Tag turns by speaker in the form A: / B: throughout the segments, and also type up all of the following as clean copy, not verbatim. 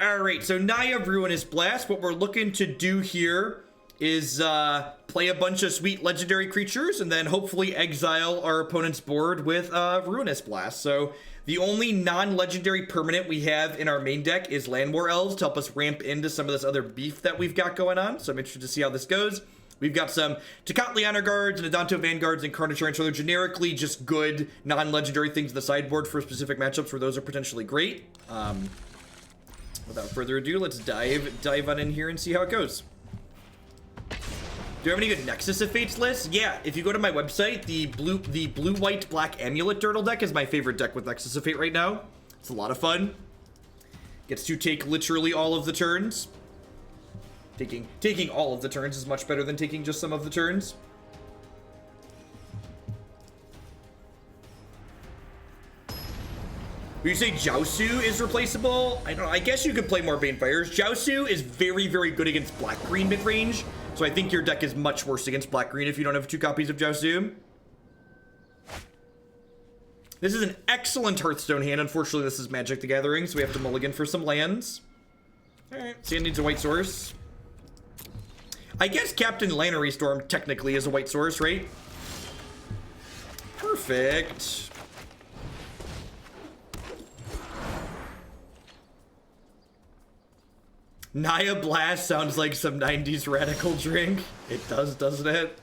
A: Alright, so Naya Ruinous Blast. What we're looking to do here is play a bunch of sweet legendary creatures and then hopefully exile our opponent's board with Ruinous Blast. So the only non-legendary permanent we have in our main deck is Llanowar Elves to help us ramp into some of this other beef that we've got going on. So I'm interested to see how this goes. We've got some Tecatli Honor Guards and Adanto Vanguards and Carnage, so they're generically just good non-legendary things in the sideboard for specific matchups where those are potentially great. Without further ado, let's dive on in here and see how it goes. Do you have any good Nexus of Fates lists? Yeah, if you go to my website, the blue-white-black Amulet Turtle deck is my favorite deck with Nexus of Fate right now. It's a lot of fun. Gets to take literally all of the turns. Taking all of the turns is much better than taking just some of the turns. When you say Jiaosu is replaceable, I don't know. I guess you could play more Banefires. Jiaosu is very, very good against black-green mid-range, so I think your deck is much worse against black-green if you don't have 2 copies of Jiaosu. This is an excellent Hearthstone hand. Unfortunately, this is Magic the Gathering, so we have to mulligan for some lands. Alright, Sand needs a white source. I guess Captain Lannery Storm technically is a white source, right? Perfect. Naya Blast sounds like some 90s radical drink. It does, doesn't it?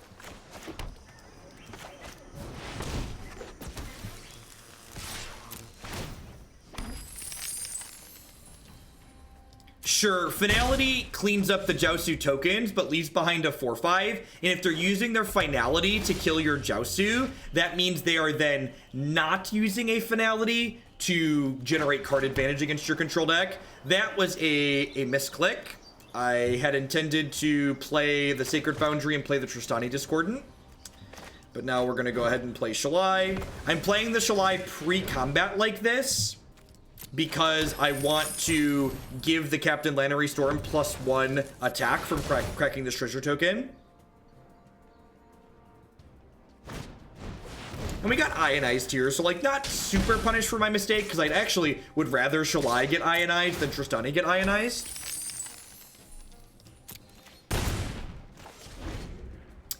A: Sure, Finality cleans up the Jiaosu tokens, but leaves behind a 4/5. And if they're using their Finality to kill your Jiaosu, that means they are then not using a Finality to generate card advantage against your control deck. That was a misclick. I had intended to play the Sacred Foundry and play the Tristani Discordant. But now we're going to go ahead and play Shalai. I'm playing the Shalai pre-combat like this because I want to give the Captain Lannery Storm +1 attack from cracking this treasure token. And we got ionized here, so like not super punished for my mistake, because I actually would rather Shalai get ionized than Tristani get ionized.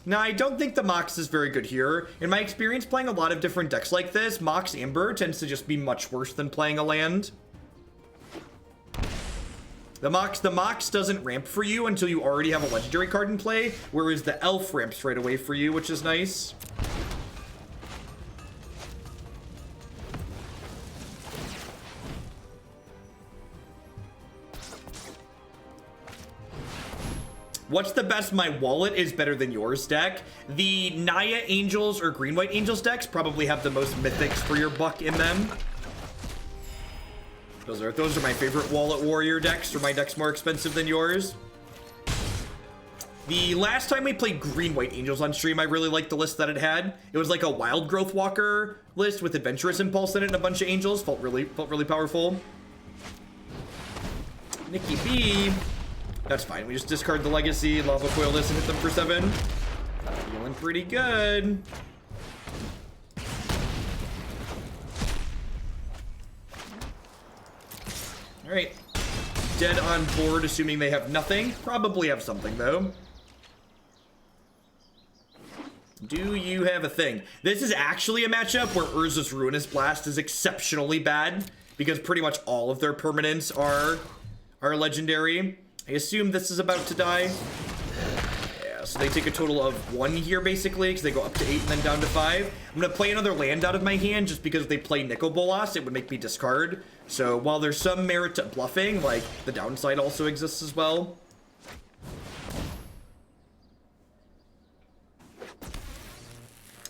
A: Now, I don't think the Mox is very good here. In my experience playing a lot of different decks like this, Mox Amber tends to just be much worse than playing a land. The Mox doesn't ramp for you until you already have a legendary card in play, whereas the Elf ramps right away for you, which is nice. What's the best my wallet is better than yours deck? The Naya Angels or Green-White Angels decks probably have the most mythics for your buck in them. Those are my favorite Wallet Warrior decks. Are my decks more expensive than yours? The last time we played Green-White Angels on stream, I really liked the list that it had. It was like a Wild Growth Walker list with Adventurous Impulse in it and a bunch of angels. Felt really powerful. Nikki B. That's fine. We just discard the Legacy, Lava Coil this, and hit them for 7. Feeling pretty good. Alright. Dead on board, assuming they have nothing. Probably have something, though. Do you have a thing? This is actually a matchup where Urza's Ruinous Blast is exceptionally bad, because pretty much all of their permanents are legendary. I assume this is about to die. Yeah, so they take a total of 1 here, basically, because they go up to 8 and then down to 5. I'm going to play another land out of my hand, just because if they play Nicol Bolas, it would make me discard. So while there's some merit to bluffing, like, the downside also exists as well.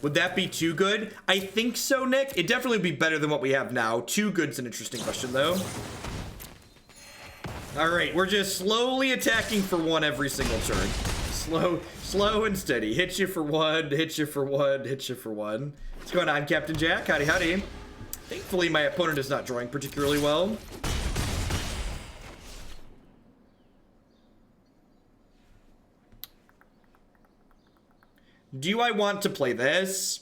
A: Would that be too good? I think so, Nick. It definitely would be better than what we have now. Too good's an interesting question, though. All right, we're just slowly attacking for 1 every single turn. Slow and steady. Hit you for 1, hit you for 1, hit you for 1. What's going on, Captain Jack? Howdy, howdy. Thankfully, my opponent is not drawing particularly well. Do I want to play this?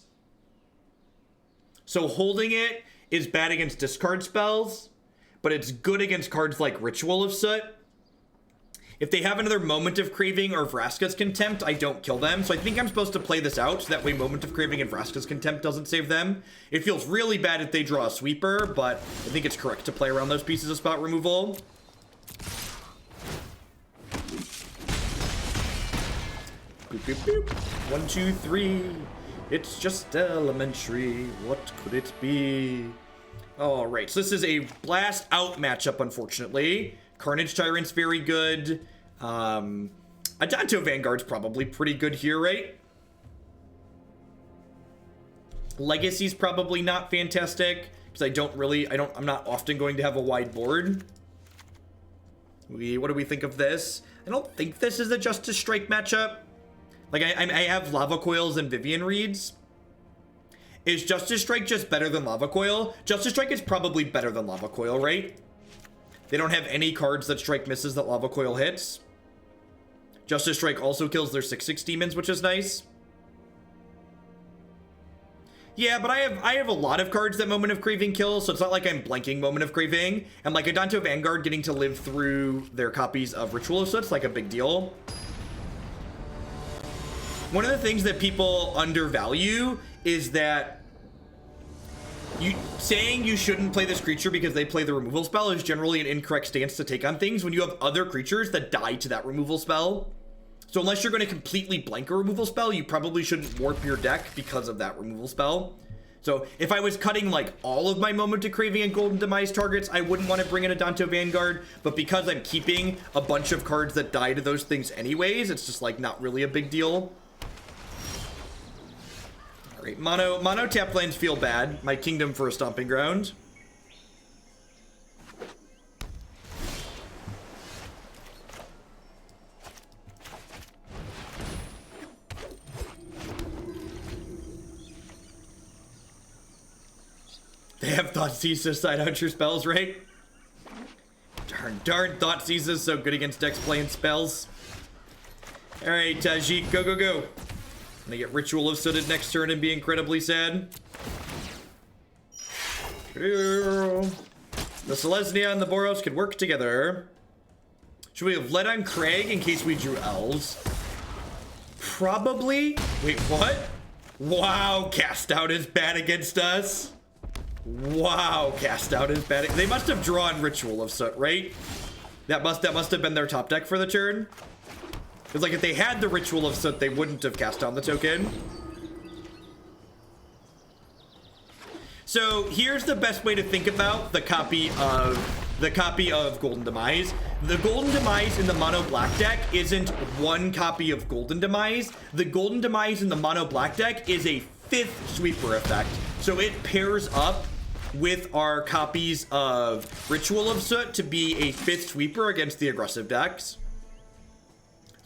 A: So holding it is bad against discard spells, but it's good against cards like Ritual of Soot. If they have another Moment of Craving or Vraska's Contempt, I don't kill them. So I think I'm supposed to play this out so that way Moment of Craving and Vraska's Contempt doesn't save them. It feels really bad if they draw a sweeper, but I think it's correct to play around those pieces of spot removal. Boop, boop, boop. 1, 2, 3. It's just elementary. What could it be? All right, so this is a blast out matchup, unfortunately. Carnage Tyrant's very good. Adanto Vanguard's probably pretty good here, right? Legacy's probably not fantastic because I'm not often going to have a wide board. What do we think of this? I don't think this is a Justice Strike matchup. Like, I have Lava Coils and Vivien Reids. Is Justice Strike just better than Lava Coil? Justice Strike is probably better than Lava Coil, right? They don't have any cards that strike misses that Lava Coil hits. Justice Strike also kills their 6/6 demons, which is nice. Yeah, but I have a lot of cards that Moment of Craving kills, so it's not like I'm blanking Moment of Craving. And like Adanto Vanguard getting to live through their copies of Ritual of Soot's like a big deal. One of the things that people undervalue is that saying you shouldn't play this creature because they play the removal spell is generally an incorrect stance to take on things when you have other creatures that die to that removal spell. So unless you're going to completely blank a removal spell, you probably shouldn't warp your deck because of that removal spell. So if I was cutting like all of my Moment of Craving and Golden Demise targets, I wouldn't want to bring in Adanto Vanguard. But because I'm keeping a bunch of cards that die to those things anyways, it's just like not really a big deal. Alright, mono tap lands feel bad. My Kingdom for a Stomping Ground. They have Thoughtseize side hunter spells, right? Darn Thoughtseize is so good against Dex playing spells. Alright, Tajic, go, go, go. Gonna get Ritual of Sooted next turn and be incredibly sad. The Selesnya and the Boros could work together. Should we have led on Crag in case we drew Elves? Probably. Wait, what? Wow, Cast Out is bad against us. Wow, Cast Out is bad. They must have drawn Ritual of Soot, right? That must have been their top deck for the turn. Because, like, if they had the Ritual of Soot, they wouldn't have cast down the token. So here's the best way to think about the copy of Golden Demise. The Golden Demise in the mono black deck isn't one copy of Golden Demise. The Golden Demise in the mono black deck is a 5th sweeper effect. So it pairs up with our copies of Ritual of Soot to be a 5th sweeper against the aggressive decks.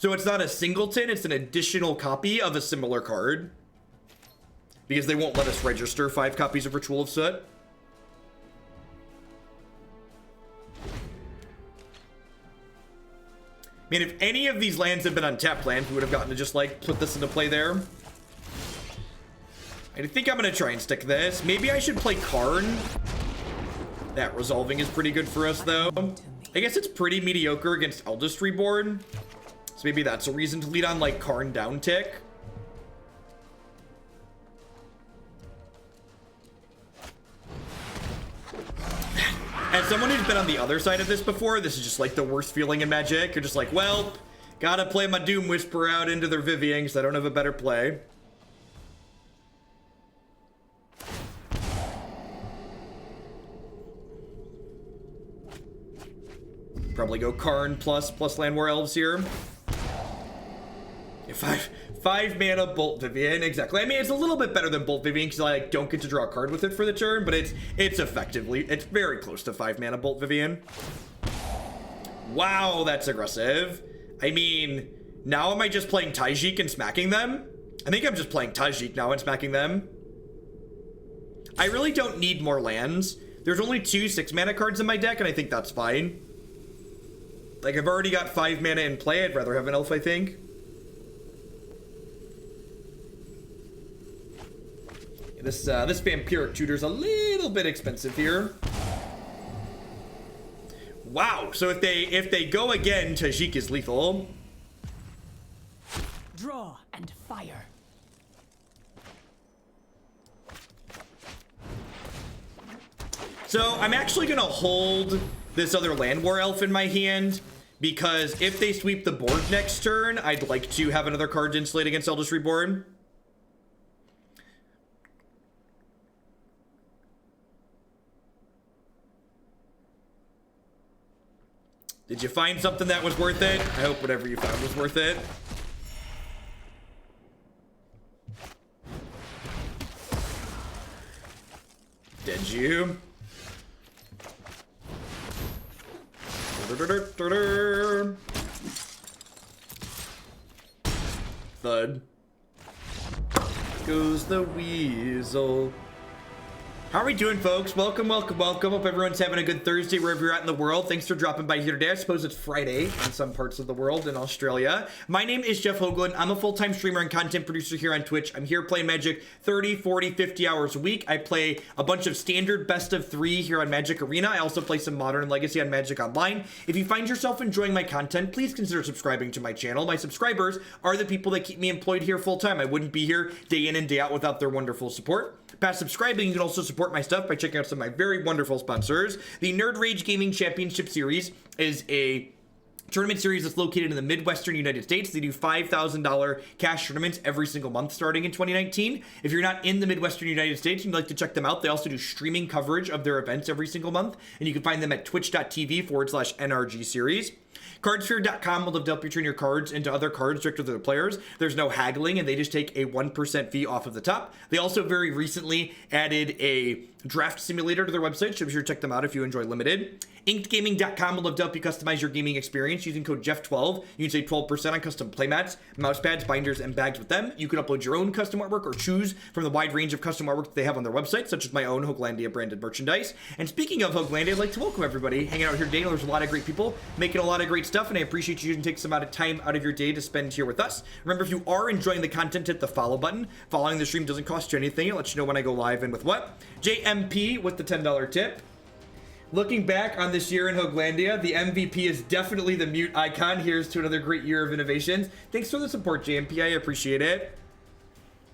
A: So it's not a singleton, it's an additional copy of a similar card. Because they won't let us register 5 copies of Ritual of Soot. I mean, if any of these lands had been untapped lands, we would have gotten to just, like, put this into play there. I think I'm going to try and stick this. Maybe I should play Karn. That resolving is pretty good for us, though. I guess it's pretty mediocre against Eldest Reborn. So maybe that's a reason to lead on, like, Karn down tick. As someone who's been on the other side of this before, this is just, like, the worst feeling in Magic. You're just like, well, gotta play my Doom Whisper out into their Vivien because I don't have a better play. Probably go Karn plus Llanowar Elves here. 5 mana Bolt Vivien, exactly. I mean, it's a little bit better than Bolt Vivien because I don't get to draw a card with it for the turn, but it's very close to 5 mana Bolt Vivien. Wow, that's aggressive. I mean, now am I just playing Tajic and smacking them? I think I'm just playing Tajic now and smacking them. I really don't need more lands. There's only 2 6 mana cards in my deck, and I think that's fine. Like, I've already got 5 mana in play. I'd rather have an elf, I think. This Vampiric Tutor's a little bit expensive here. Wow, so if they go again, Tajic is lethal.
B: Draw and fire.
A: So I'm actually gonna hold this other Llanowar Elf in my hand, because if they sweep the board next turn, I'd like to have another card to insulate against Eldritch Reborn. Did you find something that was worth it? I hope whatever you found was worth it. Did you? Thud. Goes the weasel. How are we doing, folks? Welcome, welcome, welcome. Hope everyone's having a good Thursday wherever you're at in the world. Thanks for dropping by here today. I suppose it's Friday in some parts of the world in Australia. My name is Jeff Hoagland. I'm a full-time streamer and content producer here on Twitch. I'm here playing Magic 30, 40, 50 hours a week. I play a bunch of standard best of 3 here on Magic Arena. I also play some Modern and Legacy on Magic Online. If you find yourself enjoying my content, please consider subscribing to my channel. My subscribers are the people that keep me employed here full-time. I wouldn't be here day in and day out without their wonderful support. Past subscribing, you can also support my stuff by checking out some of my very wonderful sponsors. The Nerd Rage Gaming Championship Series is a tournament series that's located in the Midwestern United States. They do $5,000 cash tournaments every single month starting in 2019. If you're not in the Midwestern United States and you'd like to check them out, they also do streaming coverage of their events every single month. And you can find them at twitch.tv/NRG series. Cardsphere.com will help you turn your cards into other cards directly to the players. There's no haggling, and they just take a 1% fee off of the top. They also very recently added a draft simulator to their website, so be sure to check them out if you enjoy Limited. InkedGaming.com will help you customize your gaming experience using code Jeff12. You can save 12% on custom playmats, mouse pads, binders, and bags with them. You can upload your own custom artwork or choose from the wide range of custom artwork that they have on their website, such as my own Hoaglandia branded merchandise. And speaking of Hoaglandia, I'd like to welcome everybody hanging out here today. There's a lot of great people making a lot of great stuff, and I appreciate you taking some time out of your day to spend here with us. Remember, if you are enjoying the content, hit the follow button. Following the stream doesn't cost you anything. It lets you know when I go live and with what. JMP with the $10 tip. Looking back on this year in Hoaglandia, the MVP is definitely the mute icon. Here's to another great year of innovations. Thanks for the support, JMP. I appreciate it.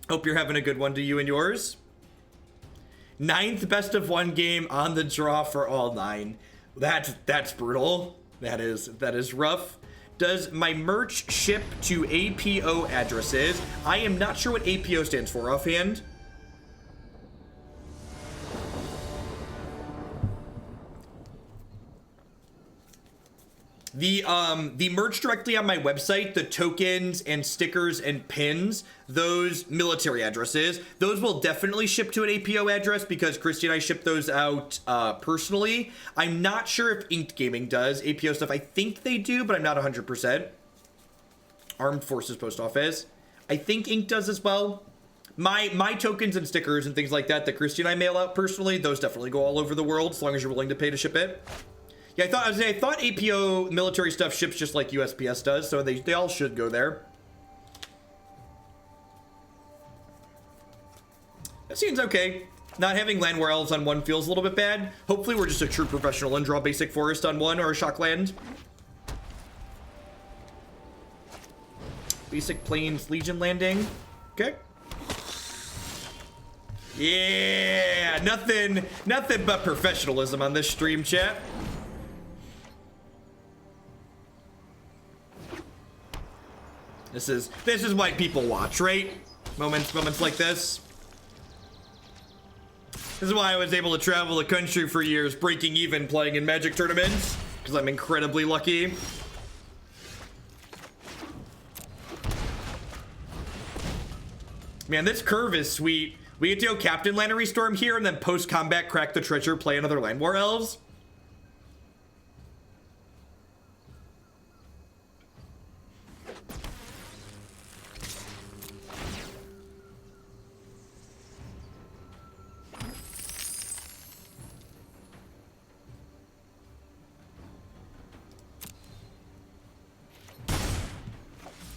A: Hope you're having a good one to you and yours. 9th best of 1 game on the draw for all 9. That's brutal. That is rough. Does my merch ship to APO addresses? I am not sure what APO stands for offhand. The merch directly on my website, the tokens and stickers and pins, those military addresses, those will definitely ship to an APO address because Christy and I ship those out personally. I'm not sure if Inked Gaming does APO stuff. I think they do, but I'm not 100%. Armed Forces Post Office. I think Ink does as well. My tokens and stickers and things like that Christy and I mail out personally, those definitely go all over the world as long as you're willing to pay to ship it. Yeah, I thought APO military stuff ships just like USPS does, so they all should go there. That seems okay. Not having Llanowar Elves on 1 feels a little bit bad. Hopefully we're just a true professional and draw Basic Forest on 1 or a Shockland. Basic Plains Legion Landing. Okay. Yeah, nothing but professionalism on this stream, chat. This is why people watch, right? Moments like this. This is why I was able to travel the country for years, breaking even playing in Magic tournaments, because I'm incredibly lucky. Man, this curve is sweet. We get to go Captain Lannery Storm here, and then post-combat crack the treasure, play another Llanowar Elves.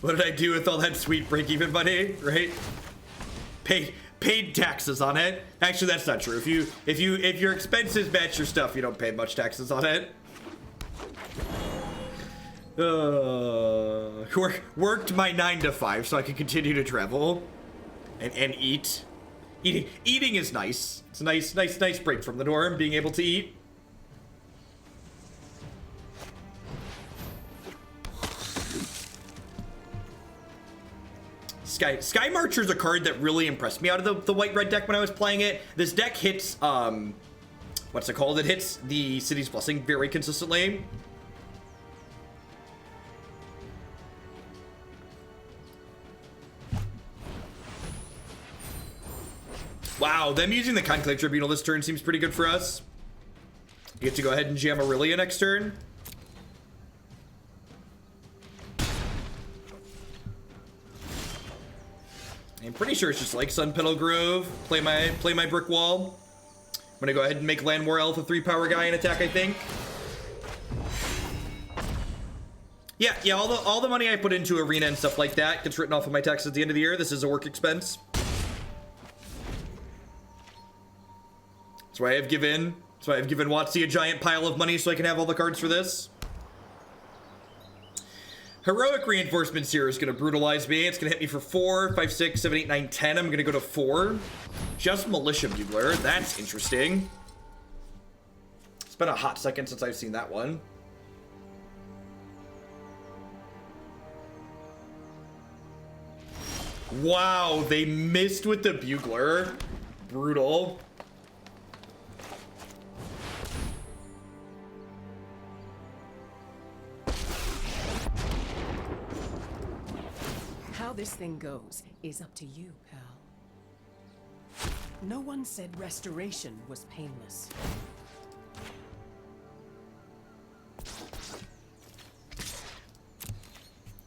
A: What did I do with all that sweet break-even money, right? Paid taxes on it. Actually, that's not true. If your expenses match your stuff, you don't pay much taxes on it. Worked my 9 to 5 so I could continue to travel and eat. Eating is nice. It's a nice break from the norm, being able to eat. Sky Marcher is a card that really impressed me out of the white-red deck when I was playing it. This deck hits, what's it called? It hits the City's Blessing very consistently. Wow, them using the Conclave Tribunal this turn seems pretty good for us. You get to go ahead and jam Aurelia next turn. I'm pretty sure it's just like Sunpetal Grove. Play my brick wall. I'm gonna go ahead and make Llanowar Elf a 3-power guy and attack, I think. Yeah, all the money I put into Arena and stuff like that gets written off of my taxes at the end of the year. This is a work expense. That's why I've given Watsy a giant pile of money so I can have all the cards for this. Heroic Reinforcements here is going to brutalize me. It's going to hit me for 4, 5, 6, 7, 8, 9, 10. I'm going to go to 4. Just Militia Bugler. That's interesting. It's been a hot second since I've seen that one. Wow, they missed with the Bugler. Brutal.
B: How this thing goes is up to you, pal. No one said restoration was painless.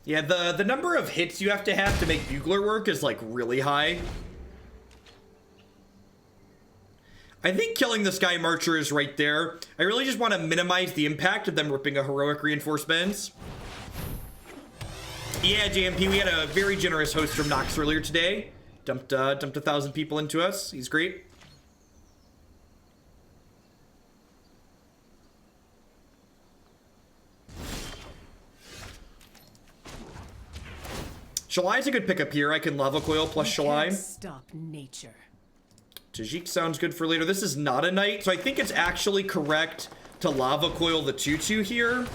A: Yeah, the number of hits you have to make Bugler work is like really high. I think killing the Sky Marcher is right there. I really just want to minimize the impact of them ripping a Heroic Reinforcements. Yeah, JMP, we had a very generous host from Nox earlier today. Dumped 1,000 people into us. He's great. Shalai's a good pickup here. I can Lava Coil plus Shalai.
B: Stop nature.
A: Tajic sounds good for later. This is not a knight, so I think it's actually correct to Lava Coil the 2/2 here,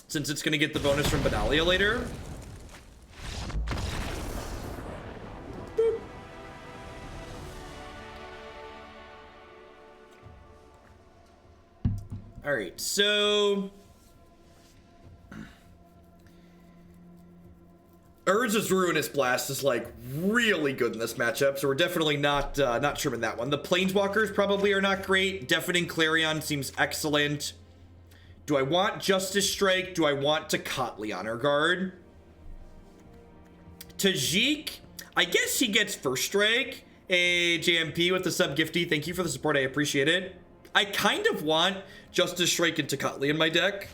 A: since it's going to get the bonus from Benalia later. Boop. All right, so Urza's Ruinous Blast is like really good in this matchup, so we're definitely not trimming that one. The Planeswalkers probably are not great. Deafening Clarion seems excellent. Do I want Justice Strike? Do I want Tocatli Honor Guard? Tajic, I guess he gets First Strike. Hey, JMP with the sub gifty. Thank you for the support. I appreciate it. I kind of want Justice Strike and Tocatli in my deck.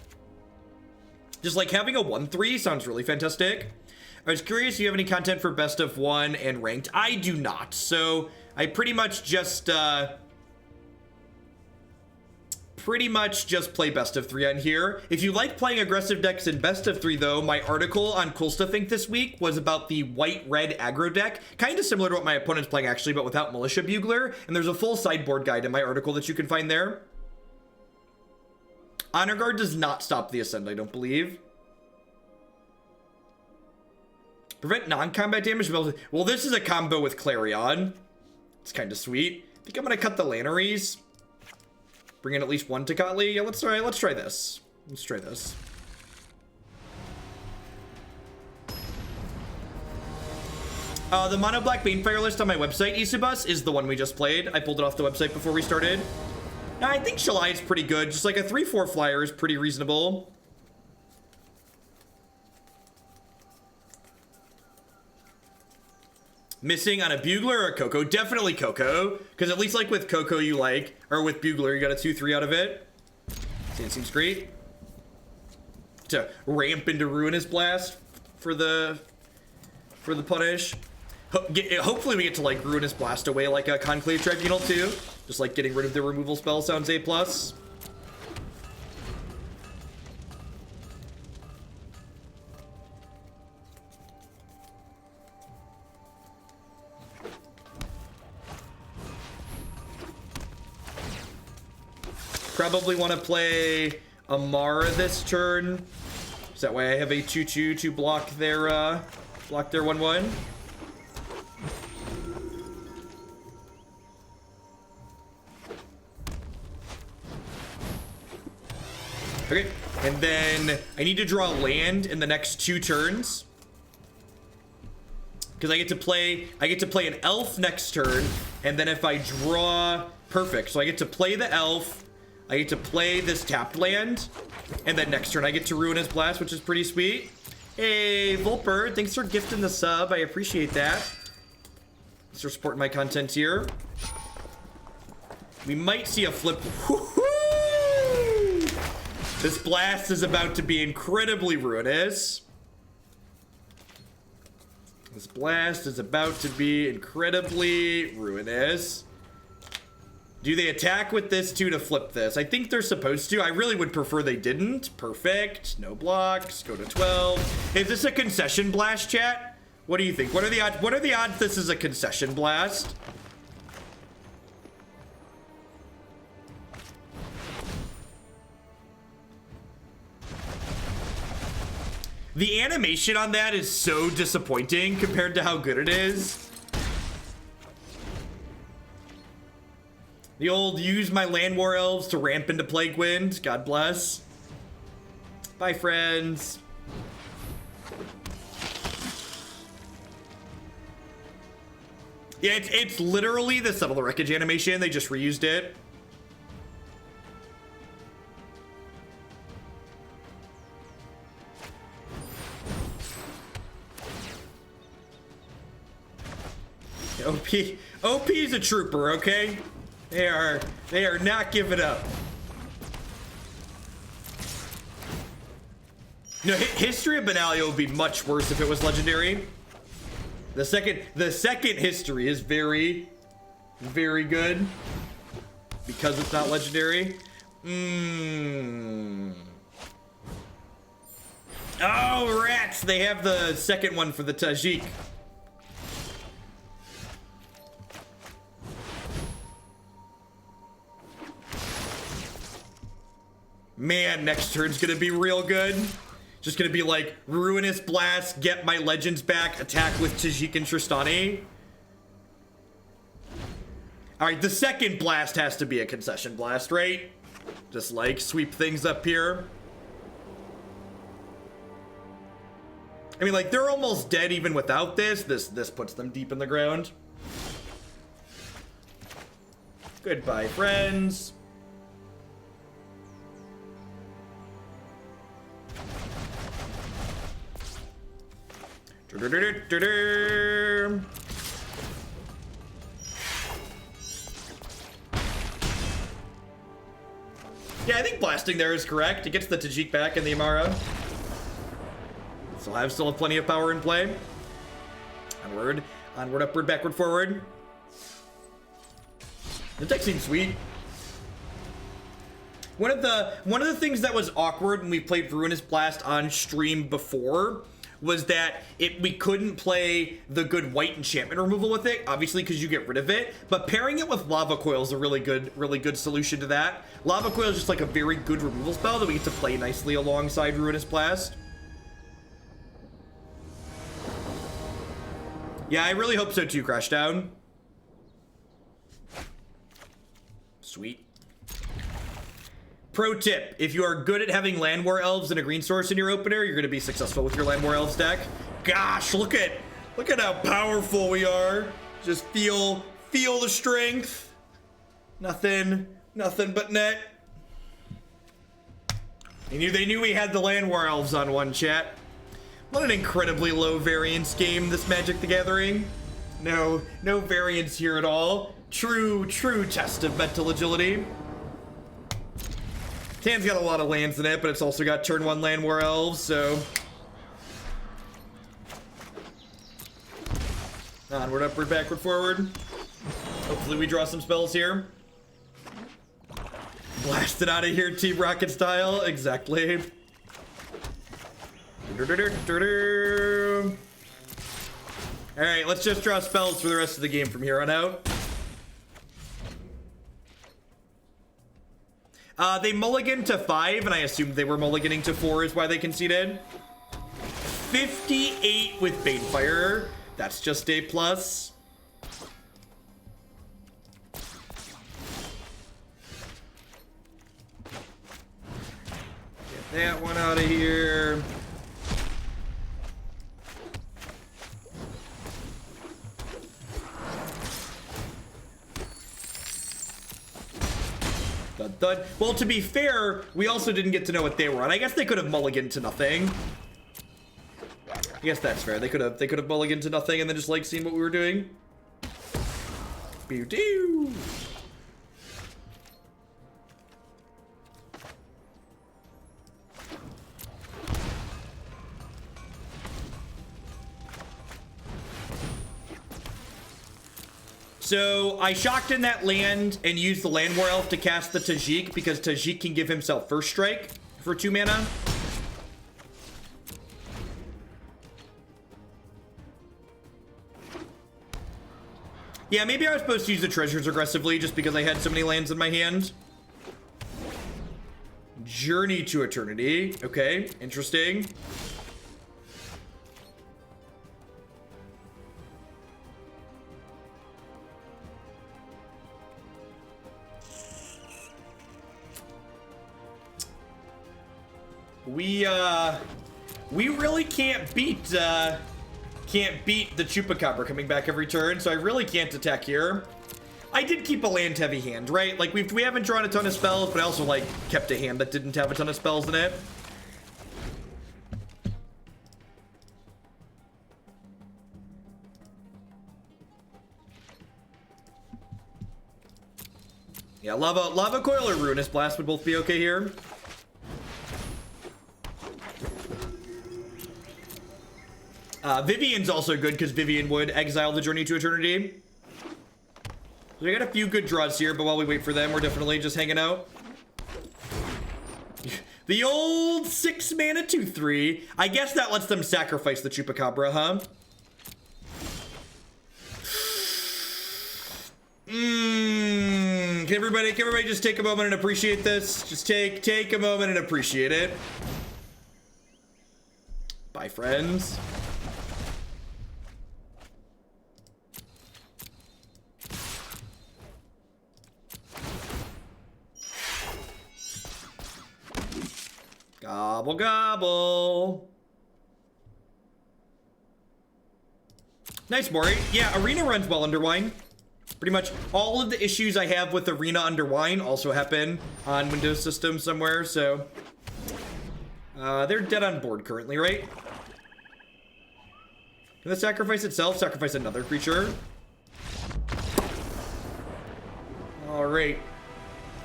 A: Just like having a 1/3 sounds really fantastic. I was curious if you have any content for Best of 1 and Ranked. I do not. So I pretty much just play Best of 3 on here. If you like playing aggressive decks in Best of 3, though, my article on Cool Stuff Inc. this week was about the white-red aggro deck. Kind of similar to what my opponent's playing, actually, but without Militia Bugler. And there's a full sideboard guide in my article that you can find there. Honor Guard does not stop the Ascend, I don't believe. Prevent non-combat damage. Well, this is a combo with Clarion. It's kind of sweet. I think I'm going to cut the Lanneries. Bring in at least one Tocatli. Yeah, let's try this. Let's try this. The Mono Black Banefire list on my website, Isubus, is the one we just played. I pulled it off the website before we started. Now, I think Shalai is pretty good. Just like a 3/4 flyer is pretty reasonable. Missing on a Bugler or a Coco? Definitely Coco. Because at least like with Coco you like, or with Bugler, you got a 2/3 out of it. See, it seems great. To ramp into Ruinous Blast for the punish. Hopefully we get to like Ruinous Blast away like a Conclave Tribunal too. Just like getting rid of the removal spell sounds A+. probably want to play Emmara this turn. So that way I have a 2/2 to block their 1/1. Okay, and then I need to draw land in the next 2 turns. Because I get to play an elf next turn, and then if I draw, perfect. So I get to play the elf, I get to play this tapped land, and then next turn I get to Ruinous Blast, which is pretty sweet. Hey, Volper, thanks for gifting the sub. I appreciate that. Thanks for supporting my content here. We might see a flip. This blast is about to be incredibly ruinous. This blast is about to be incredibly ruinous. Do they attack with this too to flip this? I think they're supposed to. I really would prefer they didn't. Perfect. No blocks. Go to 12. Is this a concession blast, chat? What do you think? What are the odds? What are the odds this is a concession blast? The animation on that is so disappointing compared to how good it is. The old use my Llanowar Elves to ramp into Plague Wind. God bless. Bye, friends. Yeah, it's literally the Settle the Wreckage animation. They just reused it. OP is a trooper, okay? They are not giving up. No, History of Benalia would be much worse if it was legendary. The second history is very, very good because it's not legendary. Oh, rats! They have the second one for the Tajic. Man, next turn's gonna be real good. Just gonna be like Ruinous Blast, get my legends back, attack with Tajic and Tristani. Alright, the second blast has to be a concession blast, right? Just like sweep things up here. I mean, like, they're almost dead even without this. This puts them deep in the ground. Goodbye, friends. Yeah, I think blasting there is correct. It gets the Tajic back and the Emmara. Still have plenty of power in play. Onward, upward, backward, forward. The deck seems sweet. One of the things that was awkward when we played Ruinous Blast on stream before was that we couldn't play the good white enchantment removal with it, obviously because you get rid of it, but pairing it with Lava Coil is a really good solution to that. Lava Coil is just like a very good removal spell that we get to play nicely alongside Ruinous Blast. Yeah, I really hope so too, Crashdown. Sweet. Pro tip, if you are good at having Llanowar Elves and a green source in your opener, you're going to be successful with your Llanowar Elves deck. Gosh, look at how powerful we are. Just feel the strength. Nothing but net. They knew we had the Llanowar Elves on one, chat. What an incredibly low variance game, this Magic the Gathering. No variance here at all. True test of mental agility. Tan's got a lot of lands in it, but it's also got turn 1 Llanowar Elves, so... Onward, upward, backward, forward. Hopefully we draw some spells here. Blast it out of here, Team Rocket style. Exactly. Alright, let's just draw spells for the rest of the game from here on out. They mulliganed to 5, and I assumed they were mulliganing to 4 is why they conceded. 58 with Banefire. That's just a plus. Get that one out of here. Thud. Well, to be fair, we also didn't get to know what they were on. I guess they could have mulliganed to nothing. I guess that's fair. They could have mulliganed to nothing and then just like seen what we were doing. Pew-doo. So I shocked in that land and used the Llanowar Elf to cast the Tajic because Tajic can give himself first strike for 2 mana. Yeah, maybe I was supposed to use the treasures aggressively just because I had so many lands in my hand. Journey to Eternity. Okay, interesting. We really can't beat the Chupacabra coming back every turn, so I really can't attack here. I did keep a land heavy hand, right? Like we haven't drawn a ton of spells, but I also like kept a hand that didn't have a ton of spells in it. Yeah, Lava Coil or Ruinous Blast would both be okay here. Vivien's also good because Vivien would exile the Journey to Eternity. So we got a few good draws here, but while we wait for them, we're definitely just hanging out. The old 6 mana 2/3. I guess that lets them sacrifice the Chupacabra, huh? Can everybody just take a moment and appreciate this? Just take a moment and appreciate it. Bye, friends. Gobble, gobble. Nice, Mori. Yeah, Arena runs well under Wine. Pretty much all of the issues I have with Arena under Wine also happen on Windows systems somewhere, so... they're dead on board currently, right? Can the sacrifice itself sacrifice another creature? Alright.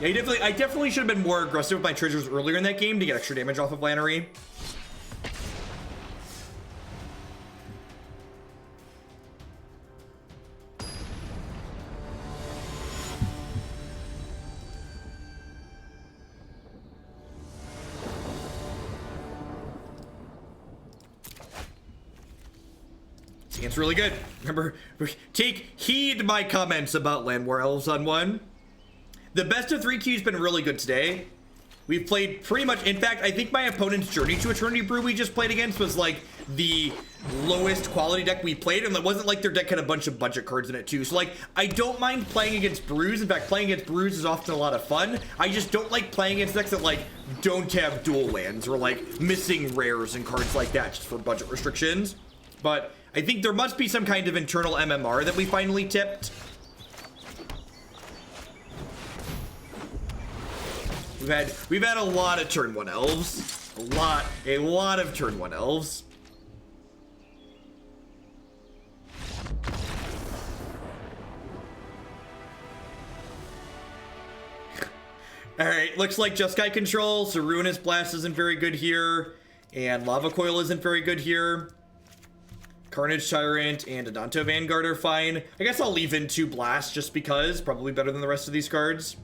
A: Yeah, I definitely should have been more aggressive with my treasures earlier in that game to get extra damage off of Lannery. It's really good. Remember, take heed my comments about Llanowar Elves on 1. The best of 3 queue's been really good today. We've played pretty much, in fact, I think my opponent's Journey to Eternity brew we just played against was like the lowest quality deck we played, and it wasn't like their deck had a bunch of budget cards in it too. So like, I don't mind playing against brews. In fact, playing against brews is often a lot of fun. I just don't like playing against decks that like don't have dual lands or like missing rares and cards like that just for budget restrictions. But I think there must be some kind of internal MMR that we finally tipped. We've had a lot of turn 1 elves. A lot of turn 1 elves. Alright, looks like Jeskai control, so Ruinous Blast isn't very good here. And Lava Coil isn't very good here. Carnage Tyrant and Adanto Vanguard are fine. I guess I'll leave in 2 Blasts just because. Probably better than the rest of these cards.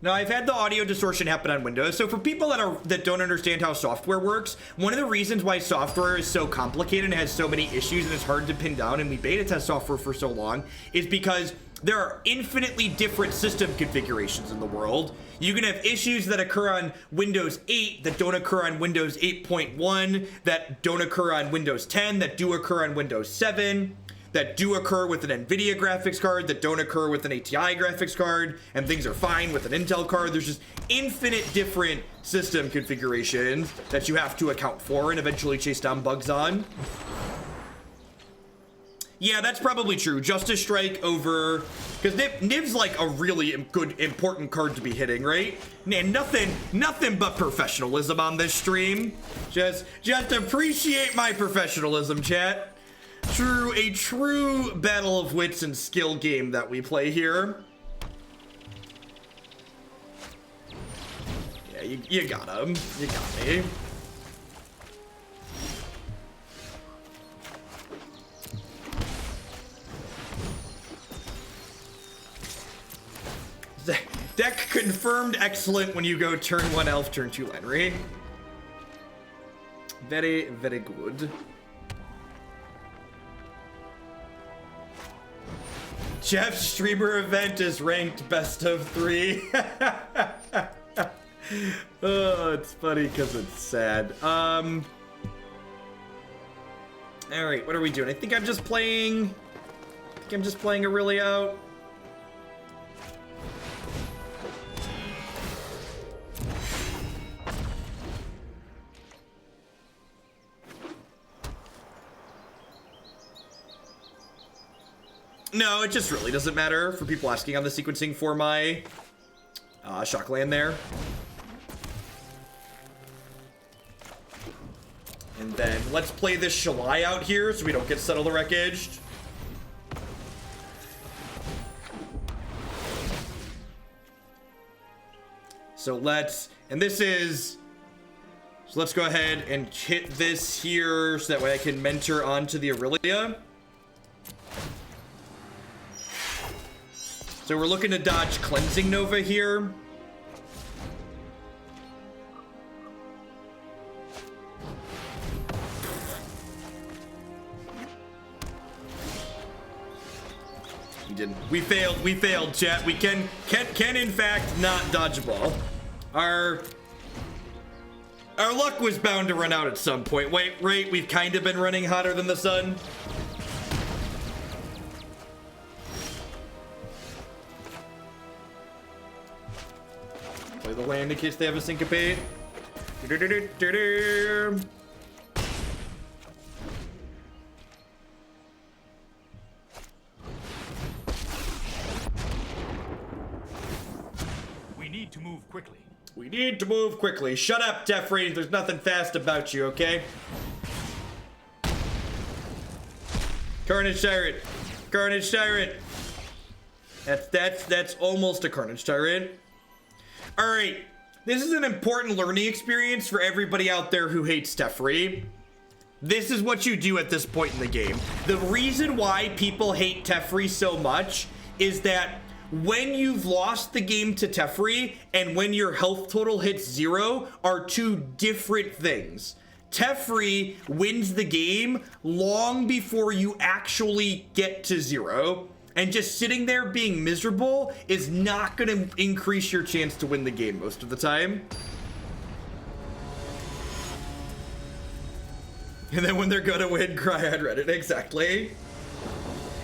A: No, I've had the audio distortion happen on Windows. So for people that don't understand how software works, one of the reasons why software is so complicated and has so many issues and it's hard to pin down, and we beta test software for so long, is because there are infinitely different system configurations in the world. You can have issues that occur on Windows 8 that don't occur on Windows 8.1, that don't occur on Windows 10, that do occur on Windows 7, that do occur with an NVIDIA graphics card, that don't occur with an ATI graphics card, and things are fine with an Intel card. There's just infinite different system configurations that you have to account for and eventually chase down bugs on. Yeah, that's probably true. Justice Strike over, because Niv's like a really good, important card to be hitting, right? And nothing but professionalism on this stream. Just appreciate my professionalism, chat. A true battle of wits and skill game that we play here. Yeah, you got him. You got me. Deck confirmed excellent when you go turn 1 elf, turn 2 Lannery. Very, very good. Jeff's streamer event is ranked best of 3. Oh, it's funny because it's sad. All right, what are we doing? I think I'm just playing Aurelia out. No, it just really doesn't matter for people asking on the sequencing for my Shockland there. And then let's play this Shalai out here so we don't get Settle the Wreckage. So let's go ahead and hit this here so that way I can mentor onto the Aurelia. So we're looking to dodge Cleansing Nova here. We didn't. We failed, chat. We can in fact not dodge a ball. Our luck was bound to run out at some point. Wait, we've kind of been running hotter than the sun. Play the land in case they have a syncopate.
C: We need to move quickly.
A: We need to move quickly. Shut up, Jeffrey. There's nothing fast about you, okay? Carnage Tyrant. Carnage Tyrant. That's almost a Carnage Tyrant. All right, this is an important learning experience for everybody out there who hates Teferi. This is what you do at this point in the game. The reason why people hate Teferi so much is that when you've lost the game to Teferi and when your health total hits 0 are two different things. Teferi wins the game long before you actually get to 0. And just sitting there being miserable is not going to increase your chance to win the game most of the time. And then when they're going to win, cry on Reddit. Exactly.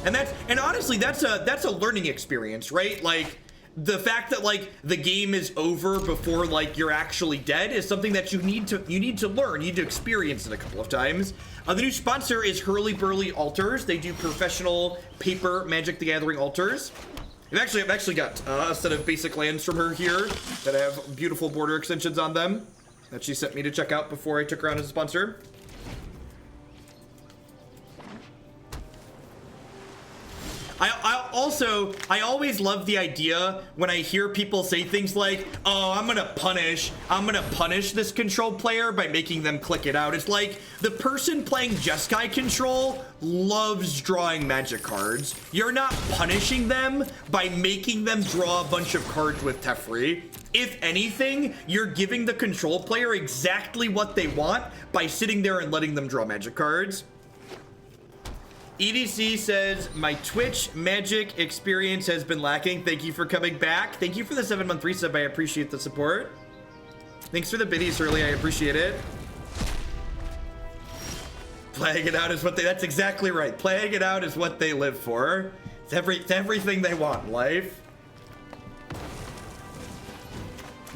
A: And honestly, that's a learning experience, right? Like, the fact that like the game is over before like you're actually dead is something that you need to learn. You need to experience it a couple of times. The new sponsor is Hurly Burly Altars. They do professional paper Magic the Gathering altars. I've actually got a set of basic lands from her here that have beautiful border extensions on them that she sent me to check out before I took her on as a sponsor. also, I always love the idea when I hear people say things like, oh, I'm gonna punish this control player by making them click it out. It's like the person playing Jeskai control loves drawing magic cards. You're not punishing them by making them draw a bunch of cards with Teferi. If anything, you're giving the control player exactly what they want by sitting there and letting them draw magic cards. EDC says, my Twitch magic experience has been lacking. Thank you for coming back. Thank you for the 7-month resub. I appreciate the support. Thanks for the biddies early. I appreciate it. Playing it out is what they... That's exactly right. Playing it out is what they live for. It's everything they want in life.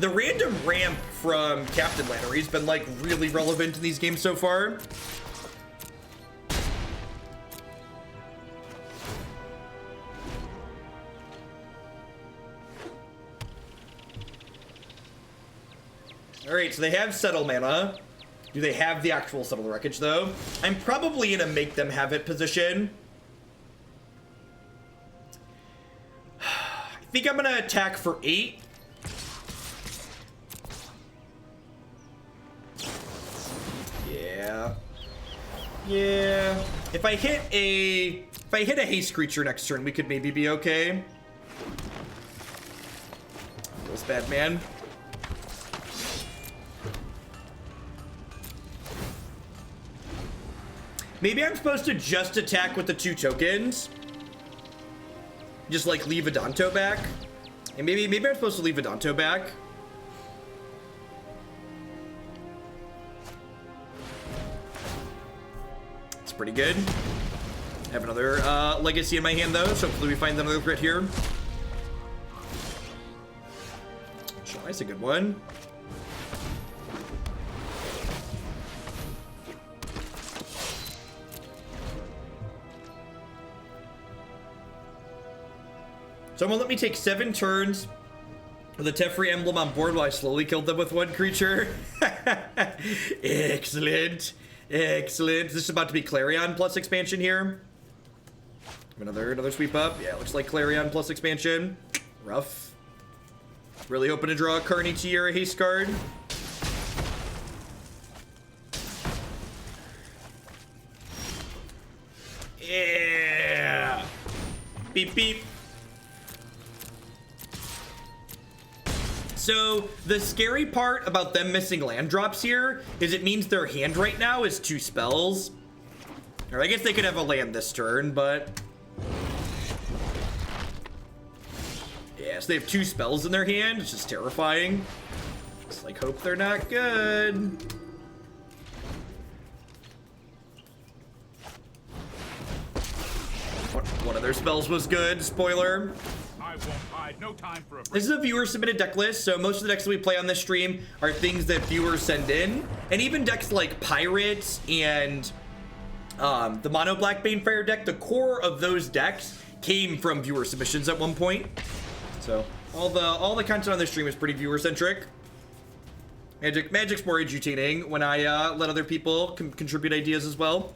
A: The random ramp from Captain Lannery has been, like, really relevant in these games so far. Alright, so they have Settle Mana. Do they have the actual Settle the Wreckage, though? I'm probably in a make them have it position. I think I'm gonna attack for 8. Yeah. If I hit a haste creature next turn, we could maybe be okay. Feels bad, man. Maybe I'm supposed to just attack with the 2 tokens. Just like leave Adanto back. And maybe I'm supposed to leave Adanto back. It's pretty good. I have another legacy in my hand though, so hopefully we find another crit here. Shalai's a good one. Someone let me take 7 turns with a Teferi emblem on board while I slowly killed them with 1 creature. Excellent. Excellent. This is about to be Clarion plus expansion here. Another sweep up. Yeah, looks like Clarion plus expansion. Rough. Really hoping to draw a Karn each year, a haste card. Yeah. Beep, beep. So the scary part about them missing land drops here is it means their hand right now is 2 spells. Or I guess they could have a land this turn, but... yeah, so they have 2 spells in their hand, which is terrifying. Just like, hope they're not good. One of their spells was good, spoiler.
C: I won't hide. No time for a break.
A: This is a viewer submitted deck list, so most of the decks that we play on this stream are things that viewers send in. And even decks like Pirates and the Mono Black Banefire deck, the core of those decks came from viewer submissions at one point. So all the content on this stream is pretty viewer centric. Magic's more edutaining when I let other people contribute ideas as well.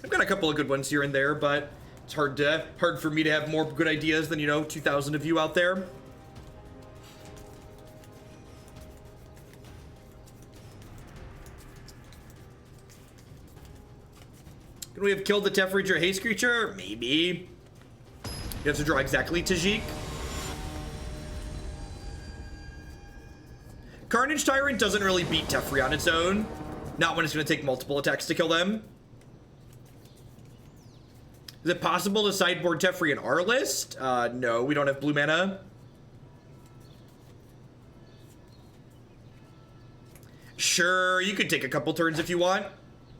A: I've got a couple of good ones here and there, but it's hard for me to have more good ideas than, 2,000 of you out there. Could we have killed the Teferi or haste creature? Maybe. You have to draw exactly Tajic. Carnage Tyrant doesn't really beat Teferi on its own. Not when it's going to take multiple attacks to kill them. Is it possible to sideboard Teferi in our list? No, we don't have blue mana. Sure, you could take a couple turns if you want.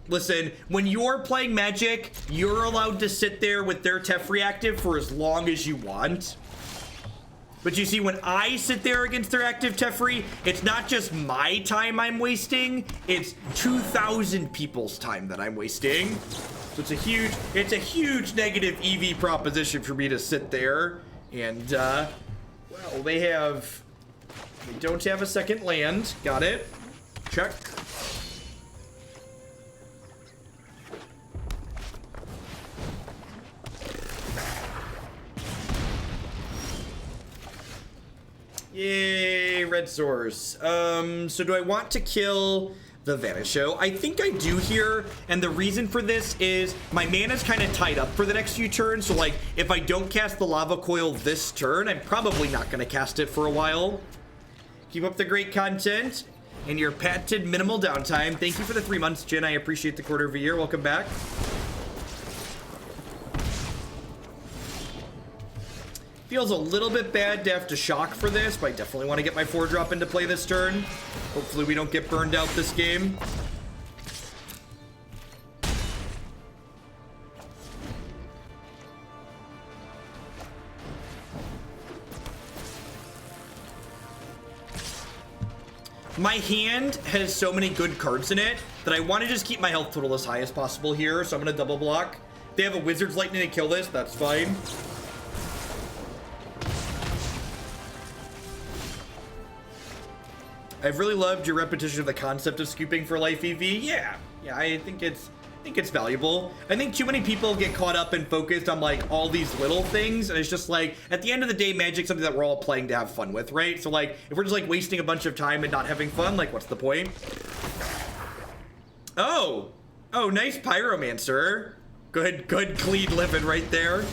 A: Listen, when you're playing Magic, you're allowed to sit there with their Teferi active for as long as you want. But you see, when I sit there against their active Teferi, it's not just my time I'm wasting, it's 2,000 people's time that I'm wasting. So it's a huge negative EV proposition for me to sit there. And, well, they don't have a second land. Got it. Check. Yay, red source. So do I want to kill the Vanisho? I think I do here, and the reason for this is my mana's kind of tied up for the next few turns, so like, if I don't cast the Lava Coil this turn, I'm probably not going to cast it for a while. Keep up the great content and your patented minimal downtime. Thank you for the 3 months, Jen. I appreciate the quarter of a year. Welcome back. Feels a little bit bad to have to shock for this, but I definitely want to get my 4-drop into play this turn. Hopefully we don't get burned out this game. My hand has so many good cards in it that I want to just keep my health total as high as possible here, so I'm going to double block. If they have a Wizard's Lightning to kill this, that's fine. I've really loved your repetition of the concept of scooping for life EV. Yeah, I think it's valuable. I think too many people get caught up and focused on like all these little things, and it's just like at the end of the day, Magic's something that we're all playing to have fun with, right? So like if we're just like wasting a bunch of time and not having fun, like what's the point? Oh, nice Pyromancer. Good clean living right there.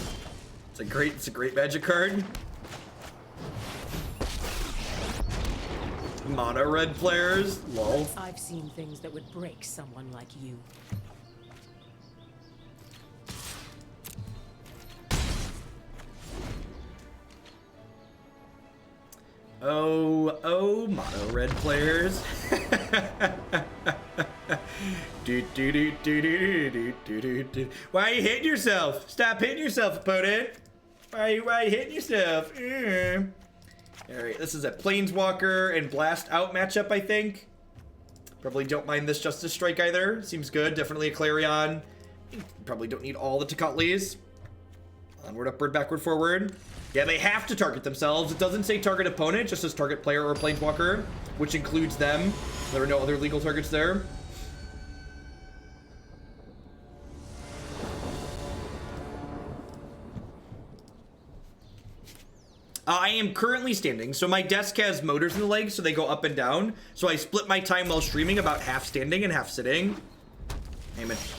A: It's a great Magic card. Mono red players, lol.
B: I've seen things that would break someone like you.
A: Oh, mono red players. Why are you hitting yourself? Stop hitting yourself, opponent. Why are you hitting yourself? Alright, this is a Planeswalker and Blast Out matchup, I think. Probably don't mind this Justice Strike either. Seems good. Definitely a Clarion. Probably don't need all the Tecatlis. Onward, upward, backward, forward. Yeah, they have to target themselves. It doesn't say target opponent, just says target player or Planeswalker, which includes them. There are no other legal targets there. I am currently standing, so my desk has motors in the legs, so they go up and down. So I split my time while streaming, about half standing and half sitting.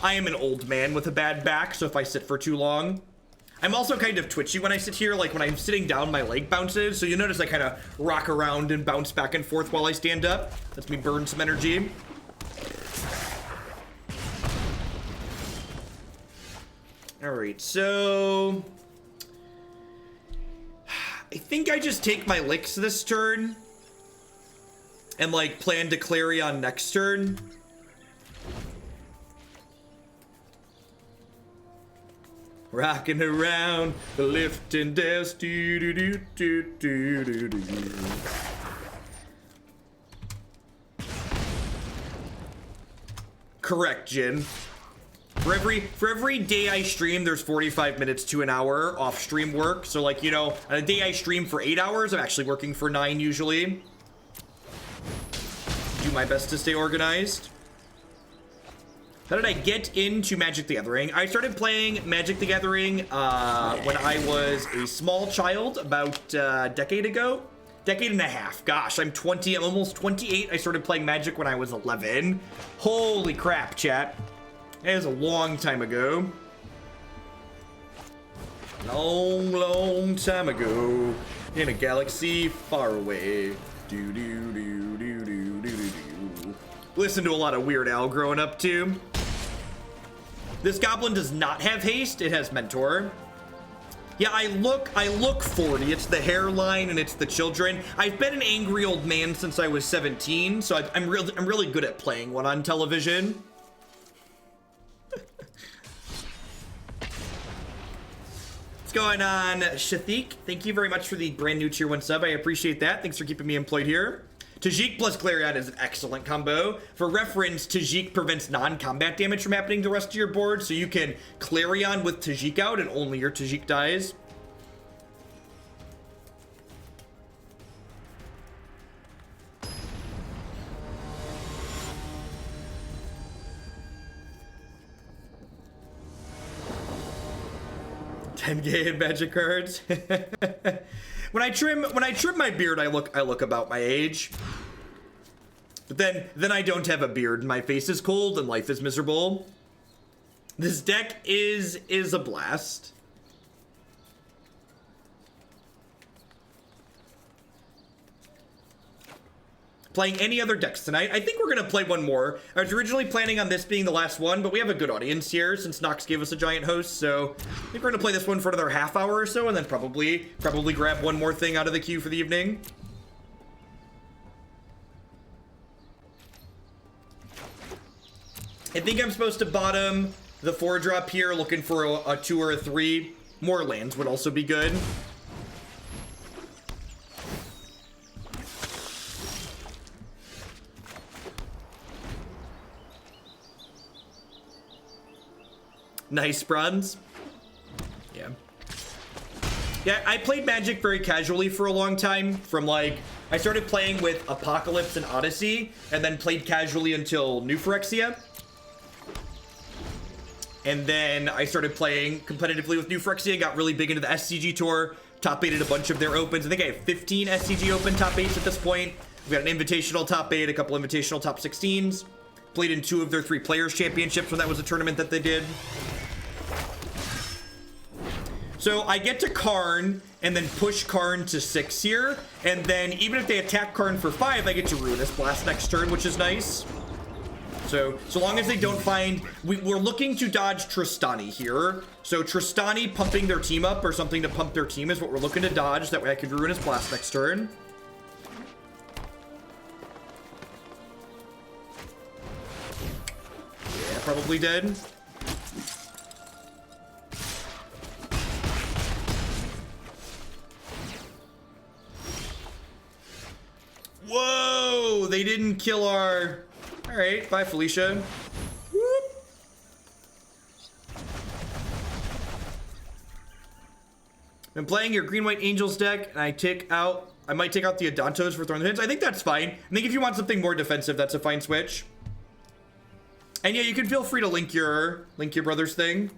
A: I am an old man with a bad back, so if I sit for too long. I'm also kind of twitchy when I sit here, like when I'm sitting down, my leg bounces. So you notice I kind of rock around and bounce back and forth while I stand up. Lets me burn some energy. All right, so I think I just take my licks this turn and like plan to Clarion next turn. Rocking around the lifting desk. Do, do, do, do, do, do, do. Correct, Jin. For every day I stream, there's 45 minutes to an hour off stream work. So like, you know, on a day I stream for 8 hours, I'm actually working for 9 usually. Do my best to stay organized. How did I get into Magic the Gathering? I started playing Magic the Gathering when I was a small child, about a decade ago. Decade and a half. Gosh, I'm almost 28. I started playing Magic when I was 11. Holy crap, chat. That is a long time ago. Long time ago. In a galaxy far away. Do do do do do do do do. Listen to a lot of Weird Al growing up too. This goblin does not have haste. It has Mentor. Yeah, I look 40. It's the hairline and it's the children. I've been an angry old man since I was 17, so I'm really good at playing one on television. What's going on, Shathik? Thank you very much for the brand new tier 1 sub. I appreciate that. Thanks for keeping me employed here. Tajic plus Clarion is an excellent combo. For reference, Tajic prevents non-combat damage from happening to the rest of your board, so you can Clarion with Tajic out and only your Tajic dies. 10K in Magic cards. When I trim my beard, I look about my age. But then I don't have a beard. My face is cold and life is miserable. This deck is a blast. Playing any other decks tonight? I think we're gonna play one more. I was originally planning on this being the last one, but we have a good audience here since Nox gave us a giant host, so I think we're gonna play this one for another half hour or so, and then probably grab one more thing out of the queue for the evening. I think I'm supposed to bottom the 4-drop here, looking for a 2 or a 3. More lands would also be good. Nice bronze. Yeah. Yeah, I played Magic very casually for a long time. From like, I started playing with Apocalypse and Odyssey, and then played casually until New Phyrexia. And then I started playing competitively with New Phyrexia, got really big into the SCG tour, top 8'd a bunch of their opens. I think I have 15 SCG open top 8s at this point. We've got an invitational top 8, a couple invitational top 16s. Played in 2 of their 3 players championships when that was a tournament that they did. So I get to Karn and then push Karn to 6 here. And then even if they attack Karn for 5, I get to Ruinous Blast next turn, which is nice. So long as they don't find... We're looking to dodge Tristani here. So Tristani pumping their team up or something to pump their team is what we're looking to dodge. That way I could Ruinous Blast next turn. Yeah, probably dead. Whoa! They didn't kill our... Alright, bye Felicia. Whoop. I'm playing your Green-White Angels deck, and I might take out the Adantos for throwing the hits. I think that's fine. I think if you want something more defensive, that's a fine switch. And yeah, you can feel free to link your brother's thing.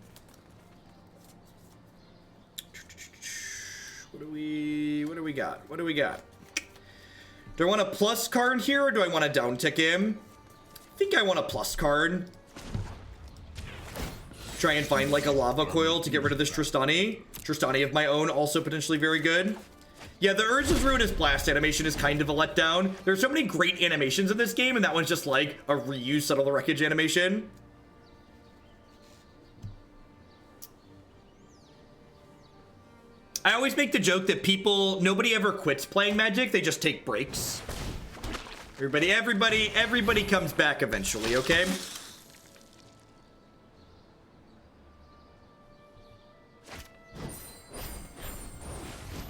A: What do we got? What do we got? Do I want a plus card here, or do I want to down tick him? I think I want a plus card. Try and find like a Lava Coil to get rid of this Tristani. Tristani of my own, also potentially very good. Yeah, the Urza's Ruinous Blast animation is kind of a letdown. There's so many great animations in this game, and that one's just like a reused Settle the Wreckage animation. I always make the joke that nobody ever quits playing Magic, they just take breaks. Everybody comes back eventually, okay?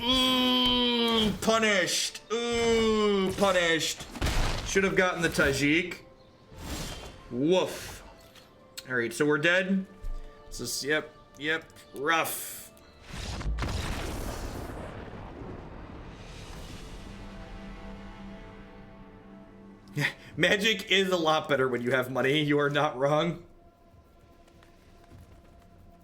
A: Ooh, punished. Ooh, punished. Should have gotten the Tajic. Woof. All right, so we're dead. This is, yep, rough. Yeah, Magic is a lot better when you have money. You are not wrong.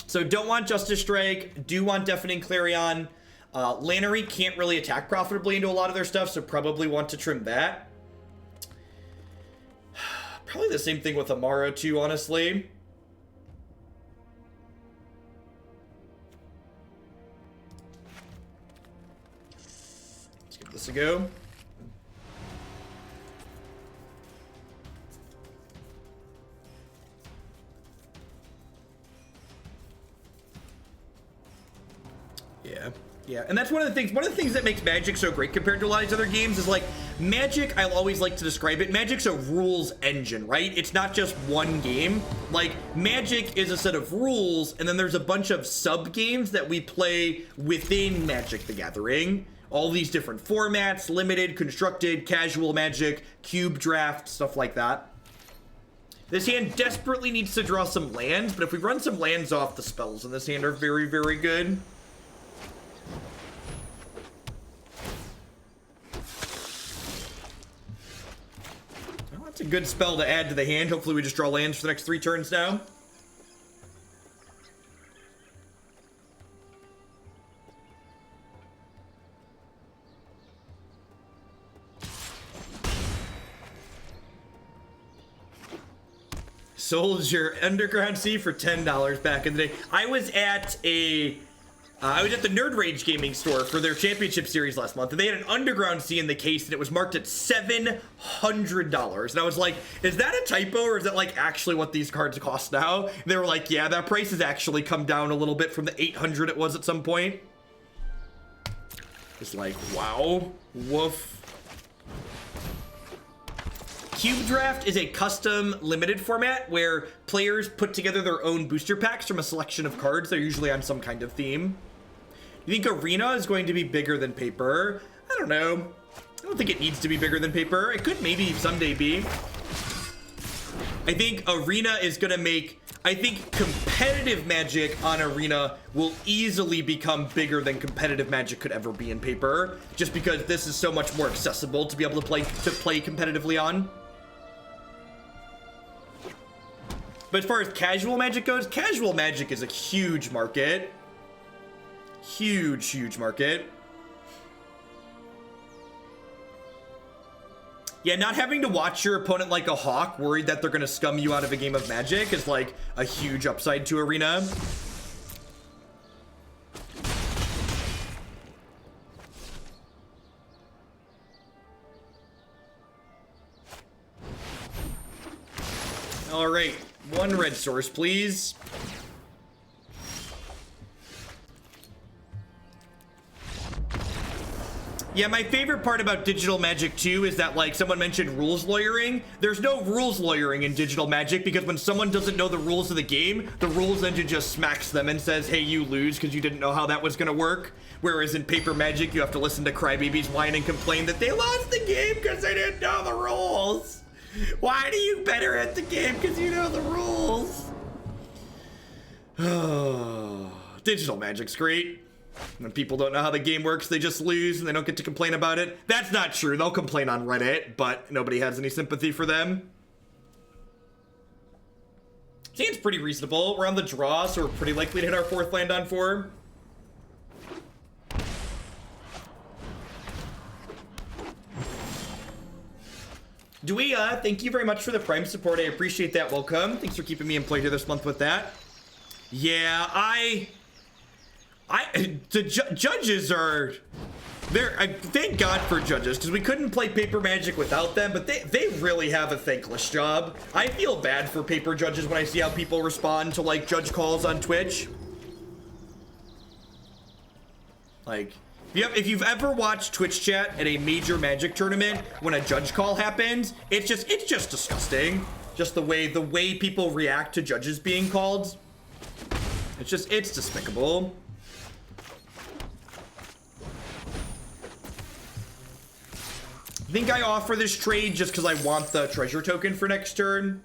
A: So don't want Justice Strike. Do want Deafening Clarion. Lannery can't really attack profitably into a lot of their stuff, so probably want to trim that. Probably the same thing with Emmara too, honestly. Let's give this a go. Yeah, and that's one of the things that makes Magic so great compared to a lot of these other games is like Magic, I'll always like to describe it, Magic's a rules engine, right? It's not just one game. Like Magic is a set of rules, and then there's a bunch of sub games that we play within Magic the Gathering. All these different formats, limited, constructed, casual Magic, cube draft, stuff like that. This hand desperately needs to draw some lands, but if we run some lands off, the spells in this hand are very, very good. It's a good spell to add to the hand. Hopefully we just draw lands for the next 3 turns now. Sold your Underground Sea for $10 back in the day. I was at the Nerd Rage Gaming store for their championship series last month, and they had an Underground Sea in the case, and it was marked at $700. And I was like, is that a typo, or is that like actually what these cards cost now? And they were like, yeah, that price has actually come down a little bit from the $800 it was at some point. It's like, wow, woof. Cube Draft is a custom limited format where players put together their own booster packs from a selection of cards. They're usually on some kind of theme. You think Arena is going to be bigger than Paper? I don't know. I don't think it needs to be bigger than Paper. It could maybe someday be. I think Arena is going to make... I think competitive Magic on Arena will easily become bigger than competitive Magic could ever be in Paper, just because this is so much more accessible to be able to play competitively on. But as far as casual Magic goes, casual Magic is a huge market. Huge market. Yeah, not having to watch your opponent like a hawk, worried that they're going to scum you out of a game of Magic, is like a huge upside to Arena. All right, one red source, please. Yeah, my favorite part about Digital Magic 2 is that, like, someone mentioned rules lawyering. There's no rules lawyering in Digital Magic because when someone doesn't know the rules of the game, the rules engine just smacks them and says, hey, you lose because you didn't know how that was going to work. Whereas in Paper Magic, you have to listen to crybabies whine and complain that they lost the game because they didn't know the rules. Why do you better at the game because you know the rules? Digital Magic's great. When people don't know how the game works, they just lose and they don't get to complain about it. That's not true. They'll complain on Reddit, but nobody has any sympathy for them. Seems pretty reasonable. We're on the draw, so we're pretty likely to hit our fourth land on 4. Duia, thank you very much for the Prime support. I appreciate that. Welcome. Thanks for keeping me employed here this month with that. Yeah, the judges are there. Thank God for judges, because we couldn't play Paper Magic without them, but they really have a thankless job. I feel bad for paper judges when I see how people respond to like judge calls on Twitch. Like, if you've ever watched Twitch chat at a major Magic tournament when a judge call happens, it's just disgusting. Just the way people react to judges being called. It's despicable. I think I offer this trade just because I want the treasure token for next turn.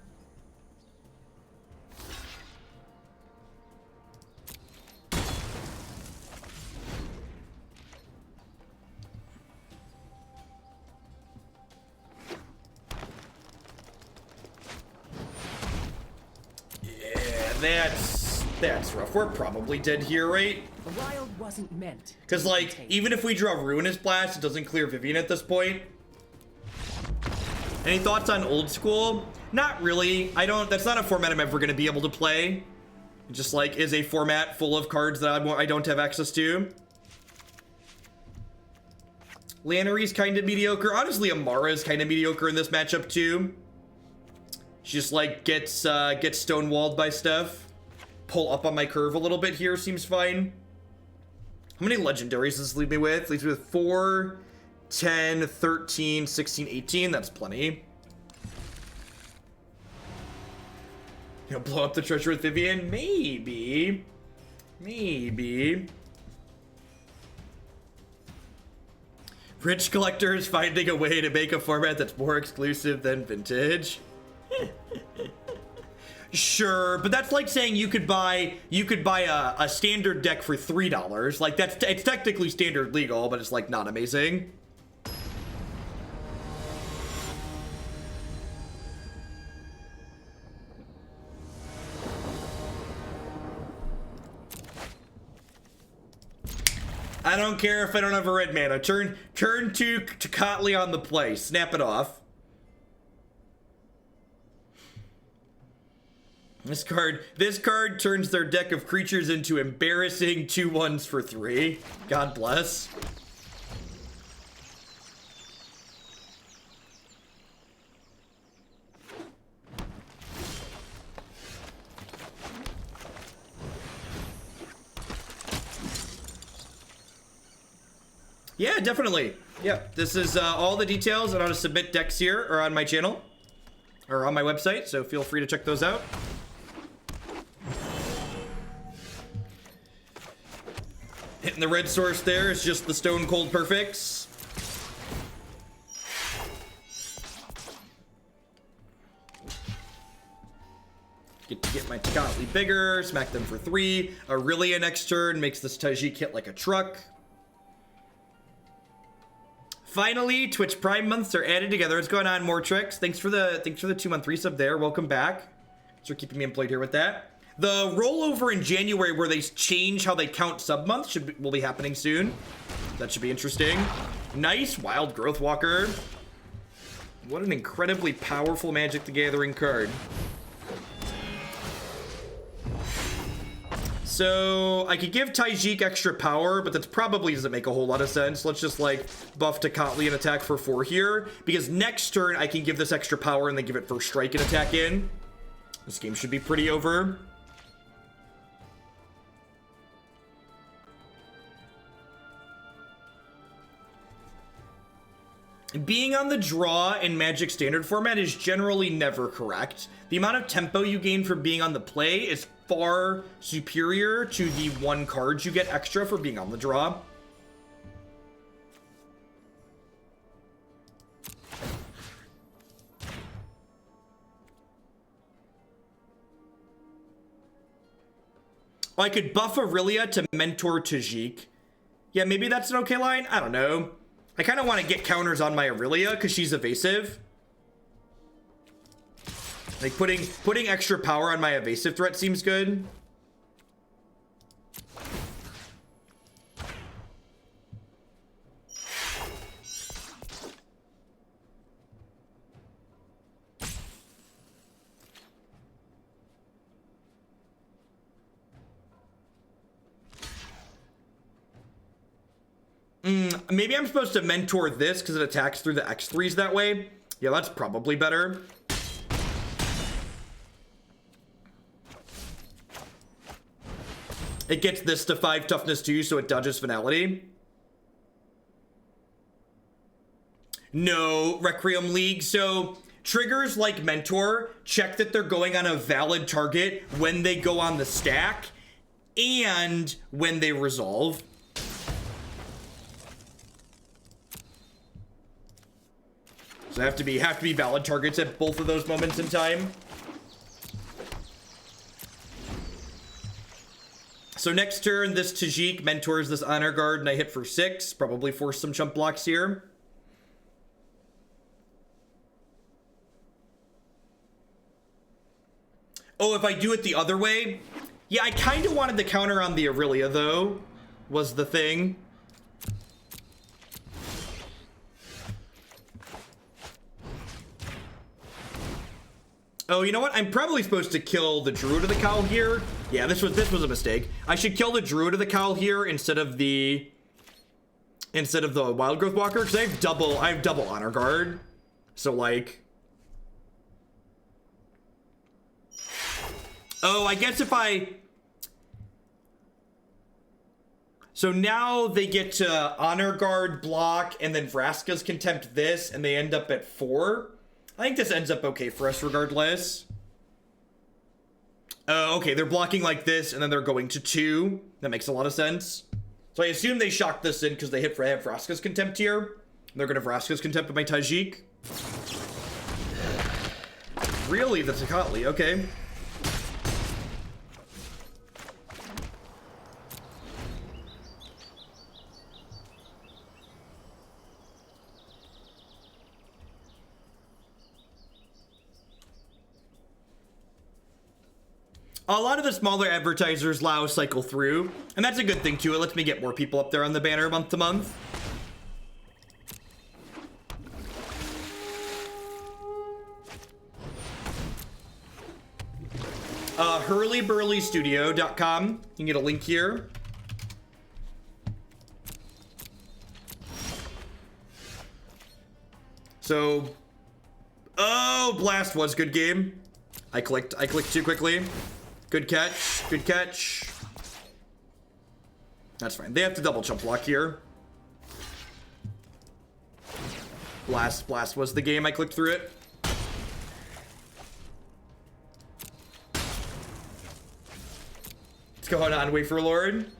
A: Yeah, that's rough. We're probably dead here, right?
B: The wild wasn't meant.
A: Because, like, even if we draw Ruinous Blast, it doesn't clear Vivien at this point. Any thoughts on Old School? Not really. That's not a format I'm ever going to be able to play. It just, like, is a format full of cards that I don't have access to. Lannery's kind of mediocre. Honestly, Emmara is kind of mediocre in this matchup, too. She just, like, gets stonewalled by stuff. Pull up on my curve a little bit here seems fine. How many legendaries does this leave me with? It leaves me with 4, 10, 13, 16, 18. That's plenty. You know, blow up the treasure with Vivien? Maybe. Rich collectors finding a way to make a format that's more exclusive than Vintage. Sure, but that's like saying you could buy a standard deck for $3. Like, it's technically standard legal, but it's like not amazing. I don't care if I don't have a red mana. Turn 2 to Cotley on the play. Snap it off. This card turns their deck of creatures into embarrassing 2/1s for 3. God bless. Yeah, definitely. Yeah, this is all the details on how to submit decks here are on my channel or on my website, so feel free to check those out. Hitting the red source there is just the Stone Cold Perfects. Get my Tecatli bigger, smack them for 3. Aurelia next turn makes this Tajic hit like a truck. Finally, Twitch Prime months are added together. What's going on, more tricks? Thanks for the 2-month resub there. Welcome back. Thanks for keeping me employed here with that. The rollover in January where they change how they count sub months will be happening soon. That should be interesting. Nice Wild Growth Walker. What an incredibly powerful Magic the Gathering card. So I could give Tajic extra power, but that probably doesn't make a whole lot of sense. Let's just like buff Tecatli and attack for 4 here, because next turn I can give this extra power and then give it first strike and attack in. This game should be pretty over. Being on the draw in Magic Standard format is generally never correct. The amount of tempo you gain from being on the play is far superior to the 1 card you get extra for being on the draw. I could buff Aurelia to mentor Tajic. Yeah, maybe that's an okay line. I don't know. I kind of want to get counters on my Aurelia because she's evasive. Like putting extra power on my evasive threat seems good. Maybe I'm supposed to mentor this because it attacks through the X3s that way. Yeah, that's probably better. It gets this to 5 toughness too, so it dodges finality. No, Requiem League. So triggers like Mentor check that they're going on a valid target when they go on the stack and when they resolve. So have to be valid targets at both of those moments in time. So next turn, this Tajic mentors this Honor Guard, and I hit for 6. Probably force some chump blocks here. Oh, if I do it the other way? Yeah, I kind of wanted the counter on the Aurelia, though, was the thing. Oh, you know what? I'm probably supposed to kill the Druid of the Cowl here. Yeah, this was a mistake. I should kill the Druid of the Cowl here instead of the Wild Growth Walker, because I have double Honor Guard. So like, oh, I guess if I, so now they get to Honor Guard block and then Vraska's Contempt this, and they end up at 4. I think this ends up okay for us regardless. Okay, they're blocking like this, and then they're going to 2. That makes a lot of sense. So I assume they shocked this in because they have Vraska's Contempt here. They're going to Vraska's Contempt with my Tajic. Really? The Tecatli, okay. A lot of the smaller advertisers allow cycle through, and that's a good thing too. It lets me get more people up there on the banner month to month. hurlyburlystudio.com. You can get a link here. So, oh, Blast was good game. I clicked too quickly. Good catch, good catch. That's fine. They have to double jump block here. Blast was the game. I clicked through it. What's going on, Wafer Lord?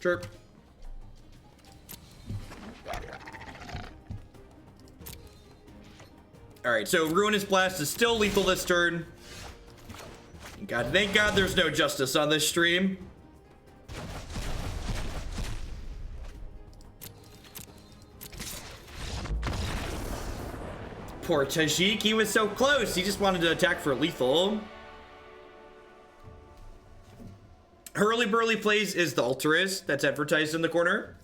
A: Chirp. Alright, so Ruinous Blast is still lethal this turn. Thank God there's no justice on this stream. Poor Tajic, he was so close. He just wanted to attack for lethal. Hurly Burly Plays is the Alterist that's advertised in the corner.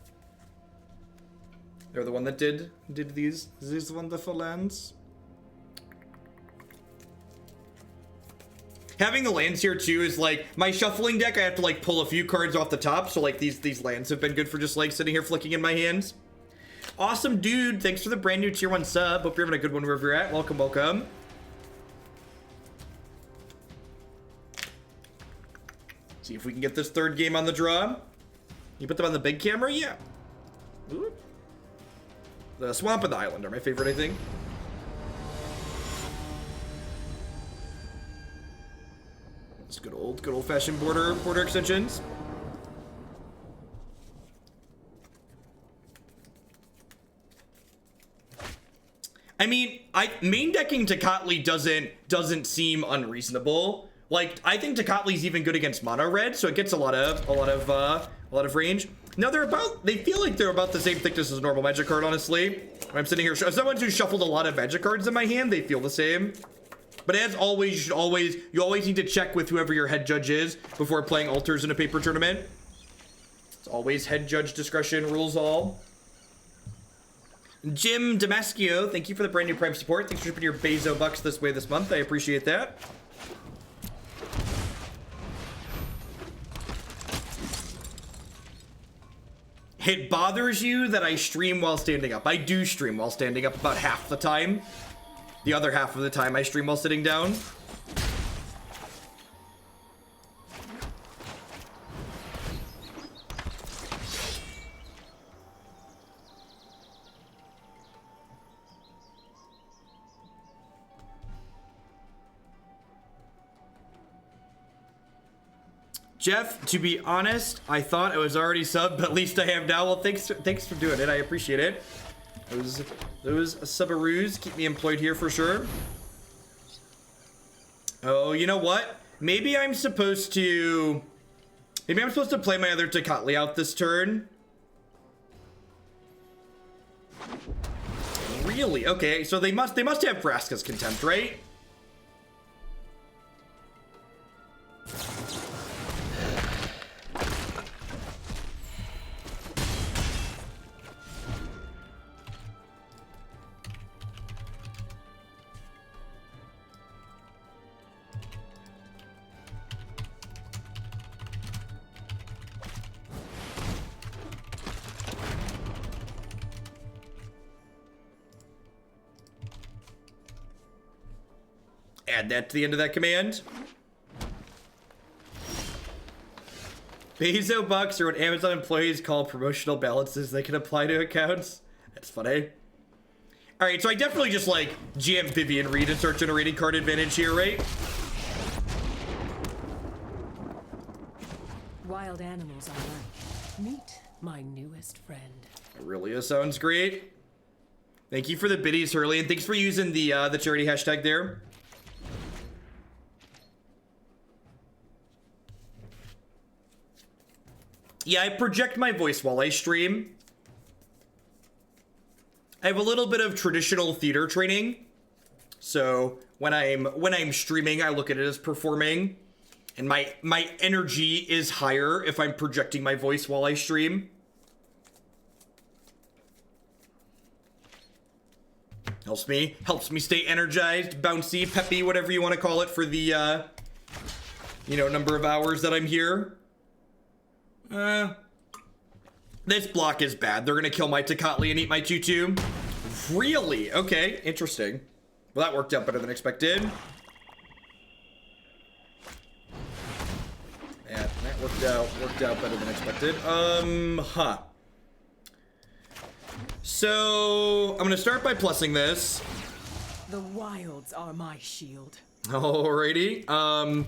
A: They're the one that did these wonderful lands. Having the lands here too is like my shuffling deck. I have to like pull a few cards off the top, so like these lands have been good for just like sitting here flicking in my hands. Awesome, dude. Thanks for the brand new tier 1 sub. Hope you're having a good one wherever you're at. Welcome, welcome. See if we can get this third game on the draw. You put them on the big camera? Yeah. Ooh. The Swamp and the Island are my favorite, I think. It's good old-fashioned border extensions. I mean, main decking Tecatli doesn't seem unreasonable. Like, I think Tecatli's even good against mono red, so it gets a lot of range. No, they feel like they're about the same thickness as a normal magic card, honestly. When I'm sitting here, as someone who shuffled a lot of magic cards in my hand, they feel the same. But as always, you always need to check with whoever your head judge is before playing altars in a paper tournament. It's always head judge discretion rules all. Jim Damascio, thank you for the brand new Prime support. Thanks for shipping your Bezo bucks this way this month. I appreciate that. It bothers you that I stream while standing up. I do stream while standing up about half the time. The other half of the time I stream while sitting down. Jeff, to be honest, I thought I was already subbed, but at least I have now. Well, thanks for doing it. I appreciate it. Those subaroos keep me employed here for sure. Oh, you know what? Maybe I'm supposed to play my other Tecatli out this turn. Really? Okay, so they must have Vraska's Contempt, right? Add that to the end of that command. Bezo bucks are what Amazon employees call promotional balances they can apply to accounts. That's funny. All right, so I definitely just like GM Vivien Reid and start generating card advantage here, right?
B: Wild animals are like. Meet my newest friend.
A: Aurelia sounds great. Thank you for the biddies, Hurley, and thanks for using the charity hashtag there. Yeah, I project my voice while I stream. I have a little bit of traditional theater training. So when I'm streaming, I look at it as performing. And my energy is higher if I'm projecting my voice while I stream. Helps me stay energized, bouncy, peppy, whatever you want to call it for the, you know, number of hours that I'm here. This block is bad. They're gonna kill my Tecatli and eat my 2/2. Really? Okay, interesting. Well, that worked out better than expected. Yeah, that worked out better than expected. So, I'm gonna start by plussing this.
B: The wilds are my shield.
A: Alrighty. And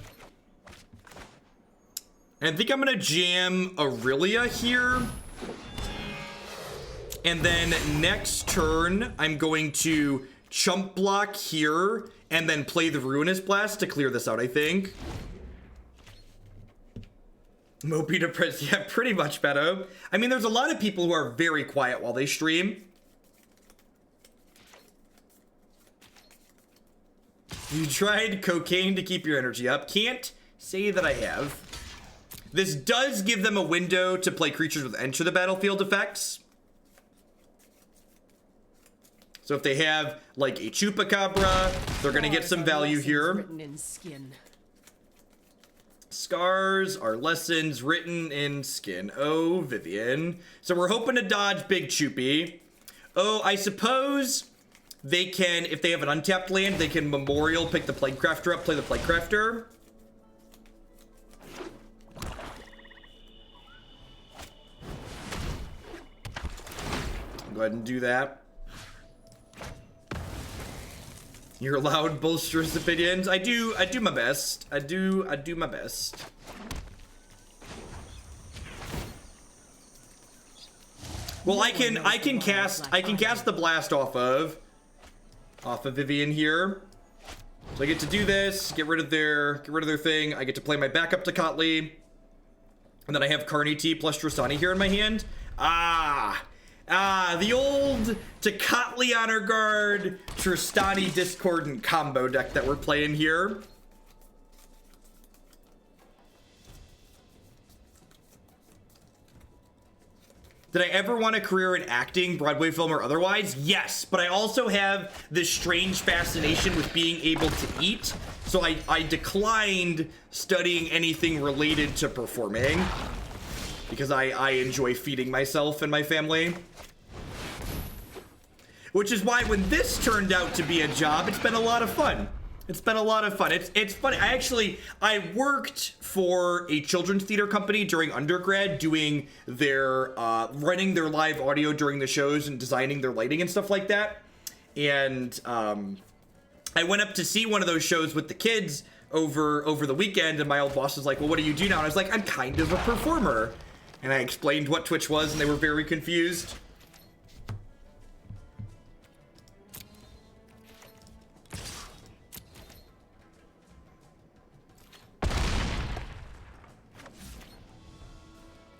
A: I think I'm gonna jam Aurelia here. And then next turn, I'm going to chump block here and then play the Ruinous Blast to clear this out, I think. Mopey depressed, yeah, pretty much better. I mean, there's a lot of people who are very quiet while they stream. You tried cocaine to keep your energy up. Can't say that I have. This does give them a window to play creatures with enter the battlefield effects. So if they have like a Chupacabra, they're gonna get some value here.
B: Written in skin.
A: Scars are lessons written in skin. Oh, Vivien. So we're hoping to dodge Big Choupy. Oh, I suppose they can, if they have an untapped land, they can Memorial, pick the Plegecrafter up, play the Plegecrafter. Go ahead and do that. Your loud, bolsterous opinions. I do my best. I do my best. Well, I can cast the blast off of Vivien here. So I get to do this, get rid of their thing. I get to play my backup Tecatli. And then I have Karn T plus Tristani here in my hand. The old Tecatli Honor Guard, Tristani Discordant combo deck that we're playing here. Did I ever want a career in acting, Broadway film, or otherwise? Yes, but I also have this strange fascination with being able to eat, so I declined studying anything related to performing because I enjoy feeding myself and my family. Which is why when this turned out to be a job, it's been a lot of fun. It's been a lot of fun. It's funny. I worked for a children's theater company during undergrad, doing their running their live audio during the shows and designing their lighting and stuff like that. And I went up to see one of those shows with the kids over the weekend, and my old boss was like, "Well, what do you do now?" And I was like, "I'm kind of a performer." And I explained what Twitch was, and they were very confused.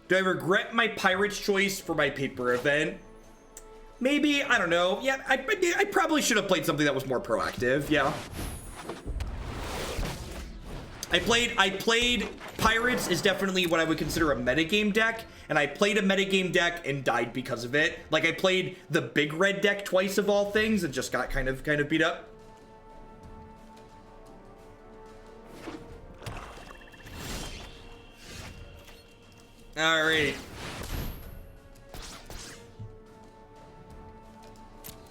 A: Do I regret my Pirates choice for my paper event? Maybe, I don't know. Yeah, I probably should have played something that was more proactive, yeah. I played Pirates is definitely what I would consider a metagame deck, and I played a metagame deck and died because of it. Like, I played the big red deck twice of all things and just got kind of beat up. All right.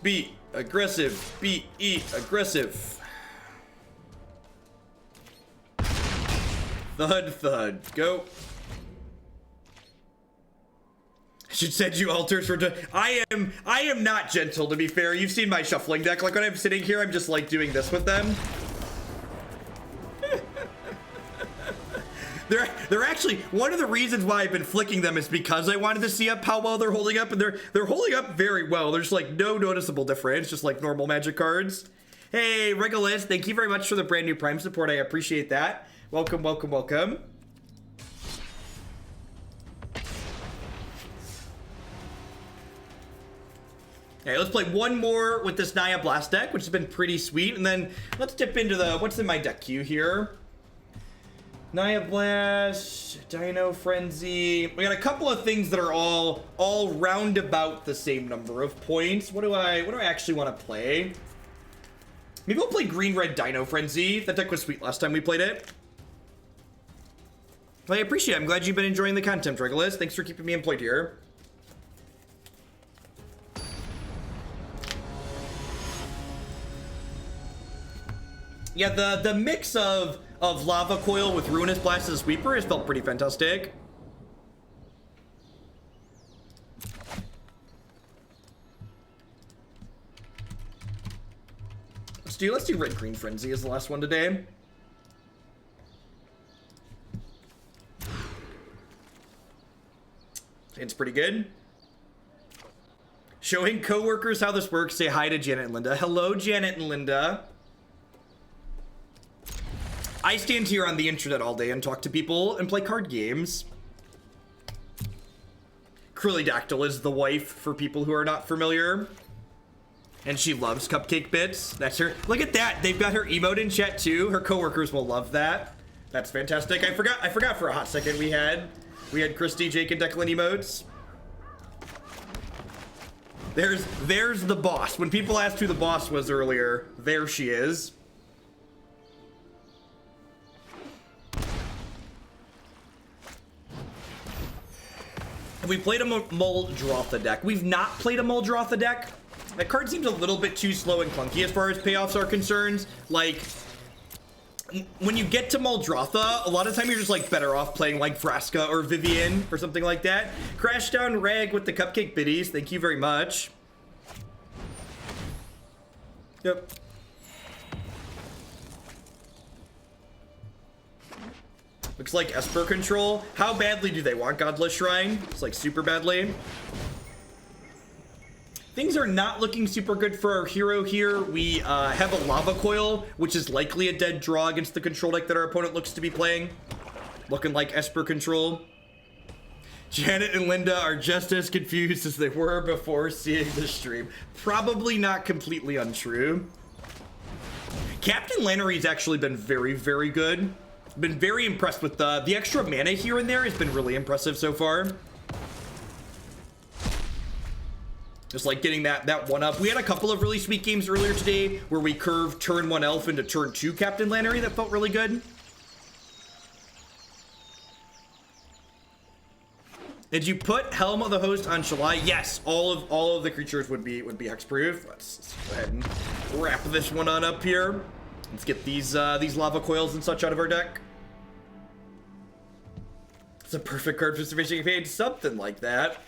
A: Beat, aggressive, beat, eat, aggressive. Thud, thud, go. I should send you altars for. I am not gentle, to be fair. You've seen my shuffling deck. Like when I'm sitting here, I'm just like doing this with them. They're actually, one of the reasons why I've been flicking them is because I wanted to see how well they're holding up, and they're holding up very well. There's like no noticeable difference, just like normal Magic cards. Hey, Regulus, thank you very much for the brand new Prime support. I appreciate that. Welcome, welcome, welcome. Okay, let's play one more with this Naya Blast deck, which has been pretty sweet, and then let's dip into the what's in my deck queue here. Naya Blast, Dino Frenzy. We got a couple of things that are all round about the same number of points. What do I actually want to play? Maybe we'll play Green-Red Dino Frenzy. That deck was sweet last time we played it. Well, I appreciate it. I'm glad you've been enjoying the content, Regulus. Thanks for keeping me employed here. Yeah, the mix of Lava Coil with Ruinous Blast as a sweeper has felt pretty fantastic. Let's do Red Green Frenzy as the last one today. It's pretty good. Showing coworkers how this works. Say hi to Janet and Linda. Hello, Janet and Linda. I stand here on the internet all day and talk to people and play card games. Krillydactyl is the wife for people who are not familiar. And she loves cupcake bits. That's her. Look at that. They've got her emote in chat too. Her coworkers will love that. That's fantastic. I forgot for a hot second we had Christy, Jake, and Declan emotes. There's the boss. When people asked who the boss was earlier, there she is. Have we played a Muldrotha deck? We've not played a Muldrotha deck. That card seems a little bit too slow and clunky as far as payoffs are concerned. Like, when you get to Muldrotha, a lot of time you're just like better off playing like Vraska or Vivien or something like that. Crash down Rag with the cupcake biddies. Thank you very much. Yep. Looks like Esper control. How badly do they want Godless Shrine? It's like super badly. Things are not looking super good for our hero here. We have a Lava Coil, which is likely a dead draw against the control deck that our opponent looks to be playing. Looking like Esper control. Janet and Linda are just as confused as they were before seeing the stream. Probably not completely untrue. Captain Lannery's actually been very, very good. Been very impressed with the extra mana here and there has been really impressive so far. Just like getting that one up. We had a couple of really sweet games earlier today where we curved turn 1 elf into turn 2 Captain Lannery. That felt really good. Did you put Helm of the Host on Shalai? Yes, all of the creatures would be hexproof. Let's go ahead and wrap this one on up here. Let's get these lava coils and such out of our deck. It's a perfect card for sufficient paid, something like that.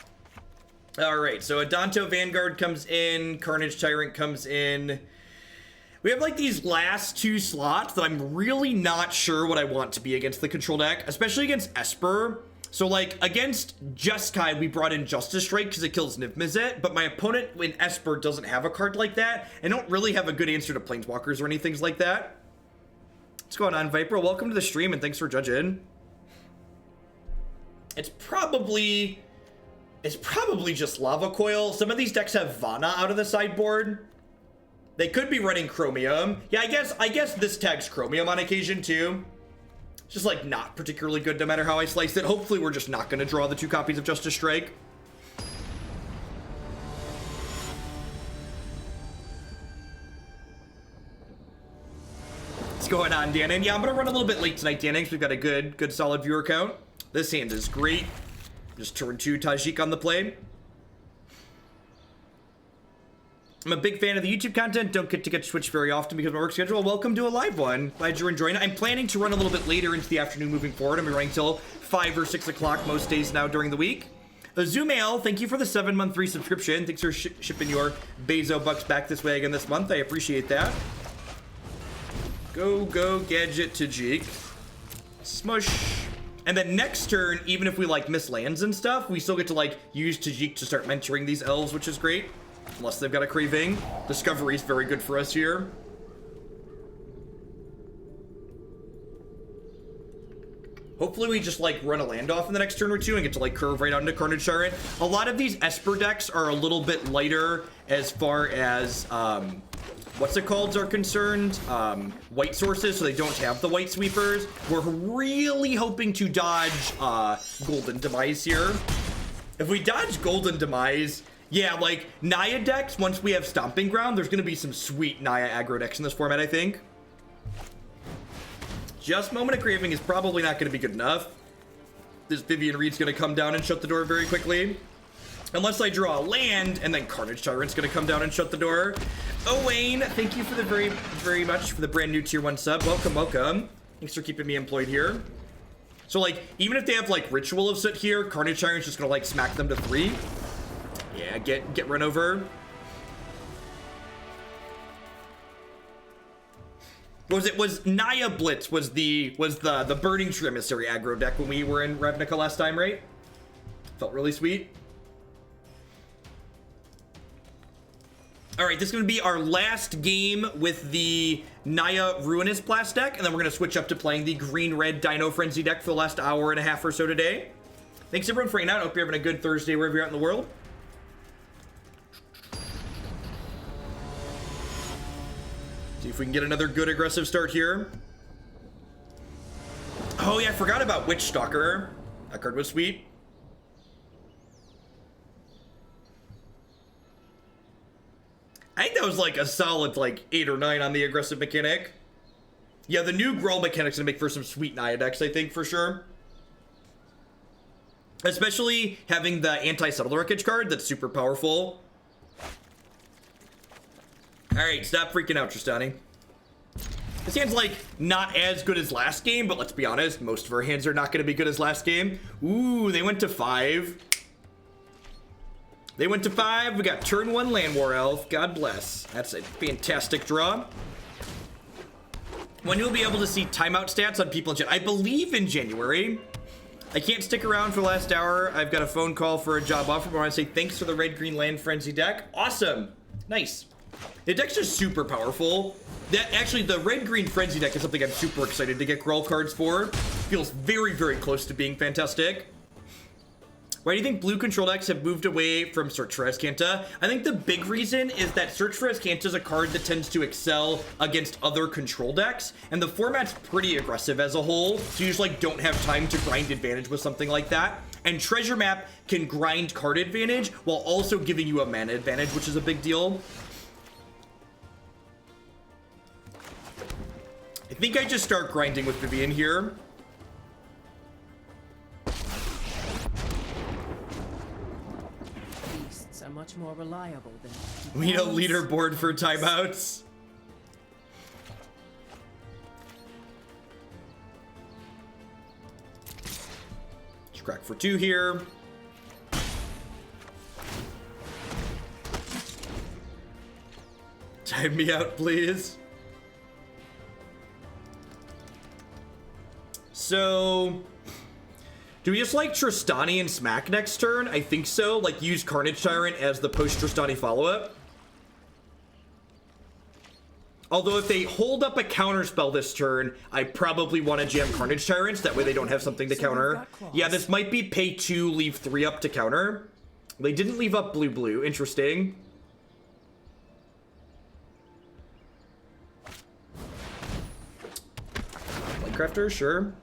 A: All right, so Adanto Vanguard comes in, Carnage Tyrant comes in. We have like these last 2 slots that I'm really not sure what I want to be against the control deck, especially against Esper. So like against Jeskai, we brought in Justice Strike because it kills Niv-Mizzet, but my opponent in Esper doesn't have a card like that and don't really have a good answer to Planeswalkers or anything like that. What's going on, Viper? Welcome to the stream and thanks for judging. It's probably just Lava Coil. Some of these decks have Vana out of the sideboard. They could be running Chromium. Yeah, I guess this tags Chromium on occasion too. It's just like not particularly good no matter how I slice it. Hopefully we're just not going to draw the 2 copies of Justice Strike. What's going on, Dan? And yeah, I'm going to run a little bit late tonight, Dan, because we've got a good solid viewer count. This hand is great. Just turn 2 Tajic on the play. I'm a big fan of the YouTube content. Don't get to Twitch very often because of my work schedule. Welcome to a live one. Glad you're enjoying it. I'm planning to run a little bit later into the afternoon moving forward. I'm running till 5 or 6 o'clock most days now during the week. Zumail, thank you for the 7-month free subscription. Thanks for shipping your Bezo bucks back this way again this month. I appreciate that. Go Gadget Tajic. Smush. And then next turn, even if we like miss lands and stuff, we still get to like use Tajic to start mentoring these elves, which is great. Unless they've got a craving. Discovery is very good for us here. Hopefully we just like run a land off in the next turn or 2 and get to like curve right out into Carnage Tyrant. A lot of these Esper decks are a little bit lighter as far as what's it called are concerned, white sources, so they don't have the white sweepers. We're really hoping to dodge Golden Demise here. If we dodge Golden Demise, yeah, like Naya decks, once we have Stomping Ground, there's gonna be some sweet Naya aggro decks in this format, I think. Just Moment of Craving is probably not gonna be good enough. This Vivien Reid's gonna come down and shut the door very quickly. Unless I draw a land, and then Carnage Tyrant's gonna come down and shut the door. Oh, Wayne, thank you for the very much for the brand new tier 1 sub. Welcome, welcome. Thanks for keeping me employed here. So, like, even if they have, like, Ritual of Soot here, Carnage Tyrant's just gonna, like, smack them to 3. Yeah, get run over. Was Naya Blitz was the Burning Tree Emissary aggro deck when we were in Ravnica last time, right? Felt really sweet. All right, this is going to be our last game with the Naya Ruinous Blast deck, and then we're going to switch up to playing the green-red Dino Frenzy deck for the last hour and a half or so today. Thanks, everyone, for hanging out. Hope you're having a good Thursday wherever you're at in the world. See if we can get another good aggressive start here. Oh, yeah, I forgot about Witch Stalker. That card was sweet. I think that was like a solid like 8 or 9 on the aggressive mechanic. Yeah, the new Growl mechanic's gonna make for some sweet Naya decks, I think, for sure. Especially having the anti-subtle wreckage card that's super powerful. Alright, stop freaking out, Tristani. This hand's like not as good as last game, but let's be honest, most of our hands are not gonna be good as last game. Ooh, they went to 5. They went to 5. We got turn 1 Llanowar Elf. God bless. That's a fantastic draw. When you'll be able to see timeout stats on people in chat? I believe in January. I can't stick around for the last hour. I've got a phone call for a job offer, but I want to say thanks for the Red-Green Land Frenzy deck. Awesome. Nice. The deck's just super powerful. Actually, the Red-Green Frenzy deck is something I'm super excited to get Growl cards for. Feels very, very close to being fantastic. Why do you think blue control decks have moved away from Search for Azcanta? I think the big reason is that Search for Azcanta is a card that tends to excel against other control decks, and the format's pretty aggressive as a whole, so you just like don't have time to grind advantage with something like that. And Treasure Map can grind card advantage while also giving you a mana advantage, which is a big deal. I think I just start grinding with Vivien here.
B: Are much more reliable than
A: we need a leaderboard for timeouts. Let's crack for 2 here. Time me out, please. So do we just like Tristani and Smack next turn? I think so. Like use Carnage Tyrant as the post-Tristani follow-up. Although if they hold up a counter spell this turn, I probably want to jam Carnage Tyrants. That way they don't have something to counter. Yeah, this might be pay 2, leave 3 up to counter. They didn't leave up blue. Interesting. Lightcrafter, sure.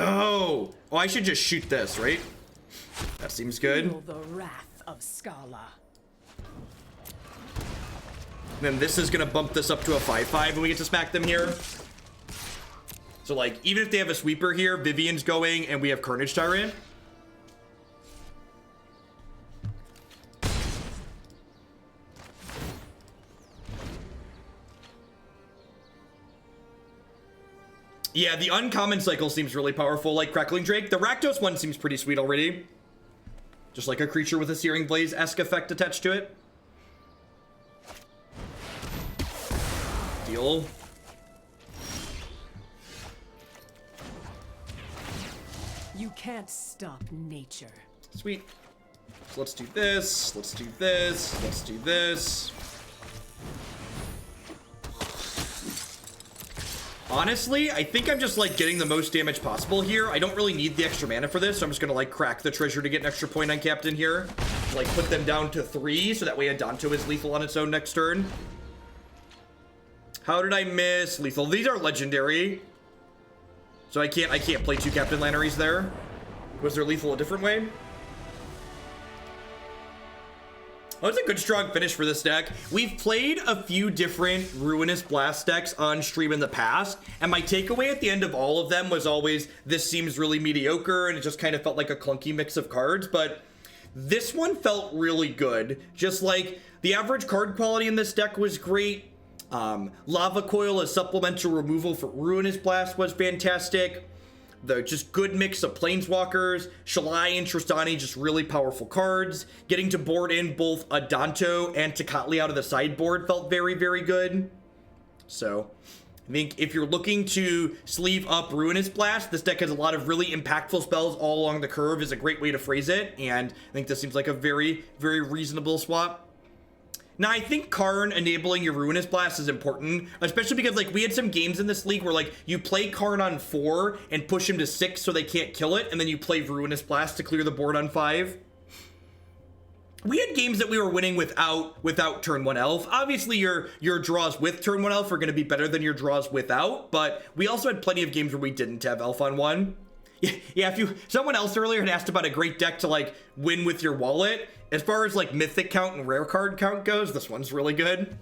A: Oh, I should just shoot this, right? That seems good.
B: Feel the wrath of Scala.
A: Then this is gonna bump this up to a 5/5 when we get to smack them here. So like, even if they have a sweeper here, Vivien's going and we have Carnage Tyrant. Yeah, the uncommon cycle seems really powerful, like Crackling Drake. The Rakdos one seems pretty sweet already. Just like a creature with a Searing Blaze-esque effect attached to it. Deal.
B: You can't stop nature.
A: Sweet. So let's do this, let's do this, let's do this. Honestly, I think I'm just like getting the most damage possible here. I don't really need the extra mana for this, so I'm just gonna like crack the treasure to get an extra point on Captain here. Like put them down to 3, so that way Adanto is lethal on its own next turn. How did I miss lethal? These are legendary, so I can't play 2 Captain Lannerys there. Was there lethal a different way? Oh, it's a good strong finish for this deck. We've played a few different Ruinous Blast decks on stream in the past, and my takeaway at the end of all of them was always, this seems really mediocre, and it just kind of felt like a clunky mix of cards, but this one felt really good. Just like, the average card quality in this deck was great. Lava Coil as supplemental removal for Ruinous Blast was fantastic. The just good mix of Planeswalkers, Shalai and Tristani, just really powerful cards. Getting to board in both Adanto and Tecatli out of the sideboard felt very, very good. So, I think if you're looking to sleeve up Ruinous Blast, this deck has a lot of really impactful spells all along the curve, is a great way to phrase it. And I think this seems like a very, very reasonable swap. Now, I think Karn enabling your Ruinous Blast is important, especially because, like, we had some games in this league where, like, you play Karn on 4 and push him to 6 so they can't kill it, and then you play Ruinous Blast to clear the board on 5. We had games that we were winning without turn 1 Elf. Obviously, your draws with turn 1 Elf are going to be better than your draws without, but we also had plenty of games where we didn't have Elf on 1. Yeah, someone else earlier had asked about a great deck to, like, win with your wallet. As far as like mythic count and rare card count goes, this one's really good.